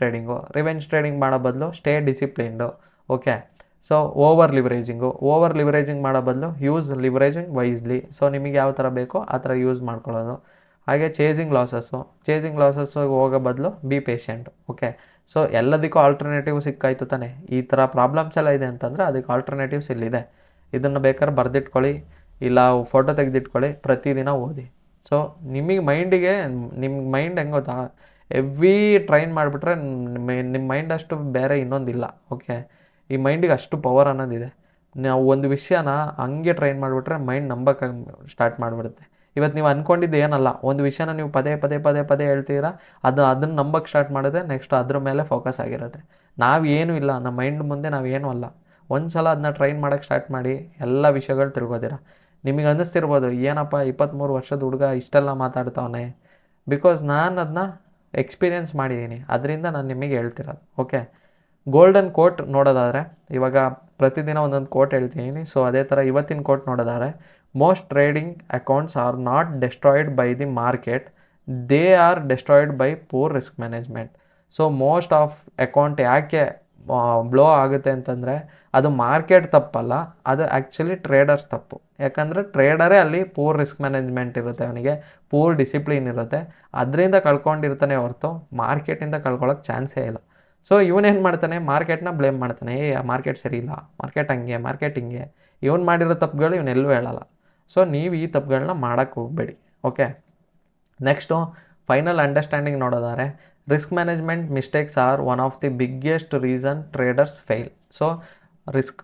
trading ಮಾಡೋ ಬದಲು stay disciplined. Okay. So over leveraging ಮಾಡೋ ಬದಲು ಯೂಸ್ ಲಿವರೇಜಿಂಗ್ ವೈಸ್ಲಿ. ಸೊ ನಿಮಗೆ ಯಾವ ಥರ ಬೇಕೋ ಆ ಥರ ಯೂಸ್ ಮಾಡ್ಕೊಳ್ಳೋದು. ಹಾಗೆ ಚೇಸಿಂಗ್ ಲಾಸಸ್ಸು ಹೋಗೋ ಬದಲು ಬಿ ಪೇಷೆಂಟ್. ಓಕೆ. ಸೊ ಎಲ್ಲದಕ್ಕೂ ಆಲ್ಟರ್ನೇಟಿವ್ ಸಿಕ್ಕಾಯ್ತು ತಾನೆ. ಈ ಥರ ಪ್ರಾಬ್ಲಮ್ಸ್ ಎಲ್ಲ ಇದೆ ಅಂತಂದರೆ ಅದಕ್ಕೆ ಆಲ್ಟರ್ನೇಟಿವ್ಸ್ ಇಲ್ಲಿದೆ. ಇದನ್ನು ಬೇಕಾದ್ರೆ ಬರೆದಿಟ್ಕೊಳ್ಳಿ, ಇಲ್ಲ ಫೋಟೋ ತೆಗೆದಿಟ್ಕೊಳ್ಳಿ, ಪ್ರತಿದಿನ ಓದಿ. ಸೊ ನಿಮ್ಮ ಮೈಂಡ್ ಹೆಂಗೆ ಗೊತ್ತಾ, ಎವ್ರಿ ಟ್ರೈನ್ ಮಾಡಿಬಿಟ್ರೆ ನಿಮ್ಮ ಮೈಂಡ್ ಅಷ್ಟು ಬೇರೆ ಇನ್ನೊಂದಿಲ್ಲ. ಓಕೆ. ಈ ಮೈಂಡಿಗೆ ಅಷ್ಟು ಪವರ್ ಅನ್ನೋದಿದೆ. ನಾವು ಒಂದು ವಿಷಯನ ಹಂಗೆ ಟ್ರೈನ್ ಮಾಡಿಬಿಟ್ರೆ ಮೈಂಡ್ ನಂಬಕ್ಕೆ ಸ್ಟಾರ್ಟ್ ಮಾಡಿಬಿಡುತ್ತೆ. ಇವತ್ತು ನೀವು ಅಂದ್ಕೊಂಡಿದ್ದು ಏನಲ್ಲ, ಒಂದು ವಿಷಯನ ನೀವು ಪದೇ ಹೇಳ್ತೀರಾ, ಅದನ್ನು ನಂಬಕ್ಕೆ ಸ್ಟಾರ್ಟ್ ಮಾಡಿದ್ರೆ ನೆಕ್ಸ್ಟ್ ಅದ್ರ ಮೇಲೆ ಫೋಕಸ್ ಆಗಿರುತ್ತೆ. ನಾವೇನೂ ಇಲ್ಲ, ನಮ್ಮ ಮೈಂಡ್ ಮುಂದೆ ನಾವೇನೂ ಅಲ್ಲ. ಒಂದು ಸಲ ಅದನ್ನ ಟ್ರೈನ್ ಮಾಡೋಕ್ಕೆ ಸ್ಟಾರ್ಟ್ ಮಾಡಿ ಎಲ್ಲ ವಿಷಯಗಳು ತಿಳ್ಕೊತೀರ. ನಿಮಗೆ ಅನ್ನಿಸ್ತಿರ್ಬೋದು, ಏನಪ್ಪ 23 ವರ್ಷದ ಹುಡುಗ ಇಷ್ಟೆಲ್ಲ ಮಾತಾಡ್ತಾವನೆ, ಬಿಕಾಸ್ ನಾನು ಅದನ್ನ ಎಕ್ಸ್ಪೀರಿಯೆನ್ಸ್ ಮಾಡಿದ್ದೀನಿ, ಅದರಿಂದ ನಾನು ನಿಮಗೆ ಹೇಳ್ತಿರೋದು. ಓಕೆ, ಗೋಲ್ಡನ್ ಕೋಟ್ ನೋಡೋದಾದರೆ ಇವಾಗ ಪ್ರತಿದಿನ ಒಂದೊಂದು ಕೋಟ್ ಹೇಳ್ತೀನಿ. ಸೊ ಅದೇ ಥರ ಇವತ್ತಿನ ಕೋಟ್ ನೋಡೋದಾದರೆ, most trading accounts are not destroyed by the market, they are destroyed by poor risk management. So most of account ಯಾಕೆ ಬ್ಲೋ ಆಗುತ್ತೆ ಅಂತಂದರೆ ಅದು ಮಾರ್ಕೆಟ್ ತಪ್ಪಲ್ಲ, ಅದು ಆ್ಯಕ್ಚುಲಿ ಟ್ರೇಡರ್ಸ್ ತಪ್ಪು. ಯಾಕಂದರೆ ಟ್ರೇಡರೇ ಅಲ್ಲಿ ಪೂರ್ ರಿಸ್ಕ್ ಮ್ಯಾನೇಜ್ಮೆಂಟ್ ಇರುತ್ತೆ, ಅವನಿಗೆ ಪೂರ್ ಡಿಸಿಪ್ಲಿನ್ ಇರುತ್ತೆ, ಅದರಿಂದ ಕಳ್ಕೊಂಡಿರ್ತಾನೆ ಹೊರತು ಮಾರ್ಕೆಟಿಂದ ಕಳ್ಕೊಳ್ಳೋಕ್ಕೆ ಚಾನ್ಸೇ ಇಲ್ಲ. ಸೊ ಇವನೇನು ಮಾಡ್ತಾನೆ, ಮಾರ್ಕೆಟ್ನ ಬ್ಲೇಮ್ ಮಾಡ್ತಾನೆ, ಮಾರ್ಕೆಟ್ ಸರಿ ಇಲ್ಲ, ಮಾರ್ಕೆಟ್ ಹಂಗೆ, ಮಾರ್ಕೆಟ್ ಹಿಂಗೆ. ಇವನು ಮಾಡಿರೋ ತಪ್ಪುಗಳು ಇವನೆಲ್ಲೂ ಹೇಳಲ್ಲ. ಸೊ ನೀವು ಈ ತಪ್ಪುಗಳನ್ನ ಮಾಡೋಕ್ಕೆ ಹೋಗಬೇಡಿ. ಓಕೆ, ನೆಕ್ಸ್ಟು ಫೈನಲ್ ಅಂಡರ್ಸ್ಟ್ಯಾಂಡಿಂಗ್ ನೋಡೋದಾದರೆ, risk management mistakes are one of the biggest reason traders fail. So risk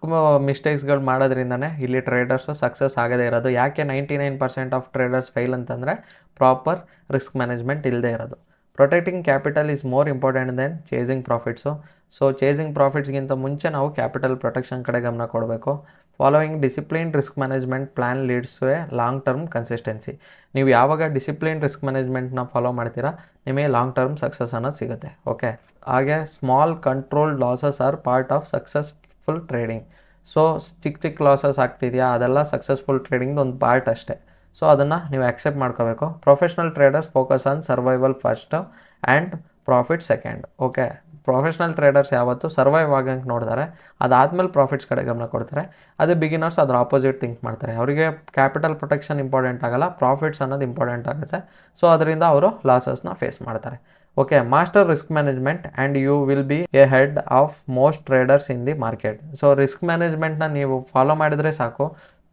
ಮಿಸ್ಟೇಕ್ಸ್ಗಳು ಮಾಡೋದ್ರಿಂದನೇ ಇಲ್ಲಿ ಟ್ರೇಡರ್ಸು ಸಕ್ಸಸ್ ಆಗದೇ ಇರೋದು. ಯಾಕೆ 99% ಆಫ್ ಟ್ರೇಡರ್ಸ್ ಫೇಲ್ ಅಂತಂದರೆ ಪ್ರಾಪರ್ ರಿಸ್ಕ್ ಮ್ಯಾನೇಜ್ಮೆಂಟ್ ಇಲ್ಲದೆ ಇರೋದು. Protecting capital is more important than chasing profits. So chasing ಪ್ರಾಫಿಟ್ಸ್ಗಿಂತ ಮುಂಚೆ ನಾವು ಕ್ಯಾಪಿಟಲ್ ಪ್ರೊಟೆಕ್ಷನ್ ಕಡೆ ಗಮನ ಕೊಡಬೇಕು. Following discipline risk management plan leads to a long term consistency. ನೀವು ಯಾವಾಗ ಡಿಸಿಪ್ಲಿನ್ ರಿಸ್ಕ್ ಮ್ಯಾನೇಜ್ಮೆಂಟ್ನ ಫಾಲೋ ಮಾಡ್ತೀರಾ, ನಿಮಗೆ ಲಾಂಗ್ ಟರ್ಮ್ ಸಕ್ಸಸ್ ಅನ್ನೋದು ಸಿಗುತ್ತೆ. ಓಕೆ, ಹಾಗೆ small controlled losses are part of successful trading. So ಚಿಕ್ಕ ಲಾಸಸ್ ಆಗ್ತಿದೆಯಾ, ಅದೆಲ್ಲ ಸಕ್ಸಸ್ಫುಲ್ ಟ್ರೇಡಿಂಗ್ದು ಒಂದು ಪಾರ್ಟ್ ಅಷ್ಟೇ. ಸೊ ಅದನ್ನು ನೀವು ಆಕ್ಸೆಪ್ಟ್ ಮಾಡ್ಕೋಬೇಕು. Professional traders focus on survival first and profit second. Okay, professional traders ಯಾವತ್ತು ಸರ್ವೈವ್ ಆಗಂಗೆ ನೋಡ್ತಾರೆ, ಅದಾದಮೇಲೆ ಪ್ರಾಫಿಟ್ಸ್ ಕಡೆ ಗಮನ ಕೊಡ್ತಾರೆ. ಅದೇ ಬಿಗಿನರ್ಸ್ ಅದ್ರ ಆಪೋಸಿಟ್ ಥಿಂಕ್ ಮಾಡ್ತಾರೆ. ಅವರಿಗೆ ಕ್ಯಾಪಿಟಲ್ ಪ್ರೊಟೆಕ್ಷನ್ ಇಂಪಾರ್ಟೆಂಟ್ ಆಗಲ್ಲ, ಪ್ರಾಫಿಟ್ಸ್ ಅನ್ನೋದು ಇಂಪಾರ್ಟೆಂಟ್ ಆಗುತ್ತೆ. ಸೊ ಅದರಿಂದ ಅವರು ಲಾಸಸ್ನ ಫೇಸ್ ಮಾಡ್ತಾರೆ. Okay, master risk management and you will be ahead of most traders in the market. So risk ಮ್ಯಾನೇಜ್ಮೆಂಟ್ನ ನೀವು ಫಾಲೋ ಮಾಡಿದರೆ ಸಾಕು,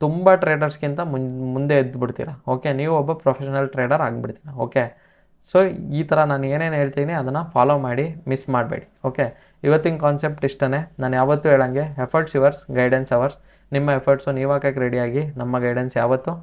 ತುಂಬ ಟ್ರೇಡರ್ಸ್ಗಿಂತ ಮುಂದೆ ಎದ್ದುಬಿಡ್ತೀರಾ. ಓಕೆ, ನೀವು ಒಬ್ಬ ಪ್ರೊಫೆಷನಲ್ ಟ್ರೇಡರ್ ಆಗಿಬಿಡ್ತೀರಾ. ಓಕೆ, ಸೊ ಈ ಥರ ನಾನು ಏನೇನು ಹೇಳ್ತೀನಿ ಅದನ್ನು ಫಾಲೋ ಮಾಡಿ, ಮಿಸ್ ಮಾಡಬೇಡಿ. ಓಕೆ, ಇವತ್ತಿನ ಕಾನ್ಸೆಪ್ಟ್ ಇಷ್ಟೇ. ನಾನು ಯಾವತ್ತೂ ಹೇಳಂಗೆ, ಎಫರ್ಟ್ಸ್ ಯುವರ್ಸ್, ಗೈಡೆನ್ಸ್ ಅವರ್ಸ್. ನಿಮ್ಮ ಎಫರ್ಟ್ಸು ನೀವು ಹಾಕಕ್ಕೆ ರೆಡಿಯಾಗಿ, ನಮ್ಮ ಗೈಡೆನ್ಸ್ ಯಾವತ್ತೂ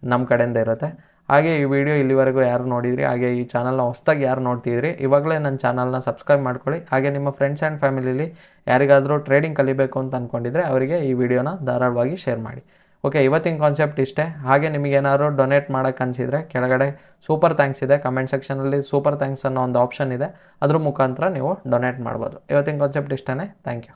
ನಮ್ಮ ಕಡೆಯಿಂದ ಇರುತ್ತೆ. ಹಾಗೆ ಈ ವಿಡಿಯೋ ಇಲ್ಲಿವರೆಗೂ ಯಾರು ನೋಡಿದ್ರಿ, ಹಾಗೆ ಈ ಚಾನಲ್ನ ಹೊಸ್ದಾಗಿ ಯಾರು ನೋಡ್ತಿದ್ರಿ, ಇವಾಗಲೇ ನನ್ನ ಚಾನಲ್ನ ಸಬ್ಸ್ಕ್ರೈಬ್ ಮಾಡ್ಕೊಳ್ಳಿ. ಹಾಗೆ ನಿಮ್ಮ ಫ್ರೆಂಡ್ಸ್ ಆ್ಯಂಡ್ ಫ್ಯಾಮಿಲಿಲಿ ಯಾರಿಗಾದರೂ ಟ್ರೇಡಿಂಗ್ ಕಲಿಬೇಕು ಅಂತ ಅಂದ್ಕೊಂಡಿದ್ರೆ ಅವರಿಗೆ ಈ ವಿಡಿಯೋನ ಧಾರಾಳವಾಗಿ ಶೇರ್ ಮಾಡಿ. ಓಕೆ, ಇವತ್ತಿನ ಕಾನ್ಸೆಪ್ಟ್ ಇಷ್ಟೇ. ಹಾಗೆ ನಿಮಗೇನಾದ್ರು ಡೊನೇಟ್ ಮಾಡೋಕ್ಕೆ ಅನಿಸಿದರೆ ಕೆಳಗಡೆ ಸೂಪರ್ ಥ್ಯಾಂಕ್ಸ್ ಇದೆ, ಕಮೆಂಟ್ ಸೆಕ್ಷನಲ್ಲಿ ಸೂಪರ್ ಥ್ಯಾಂಕ್ಸ್ ಅನ್ನೋ ಒಂದು ಆಪ್ಷನ್ ಇದೆ, ಅದ್ರ ಮುಖಾಂತರ ನೀವು ಡೊನೇಟ್ ಮಾಡ್ಬೋದು. ಇವತ್ತಿನ ಕಾನ್ಸೆಪ್ಟ್ ಇಷ್ಟೇ. Thank you.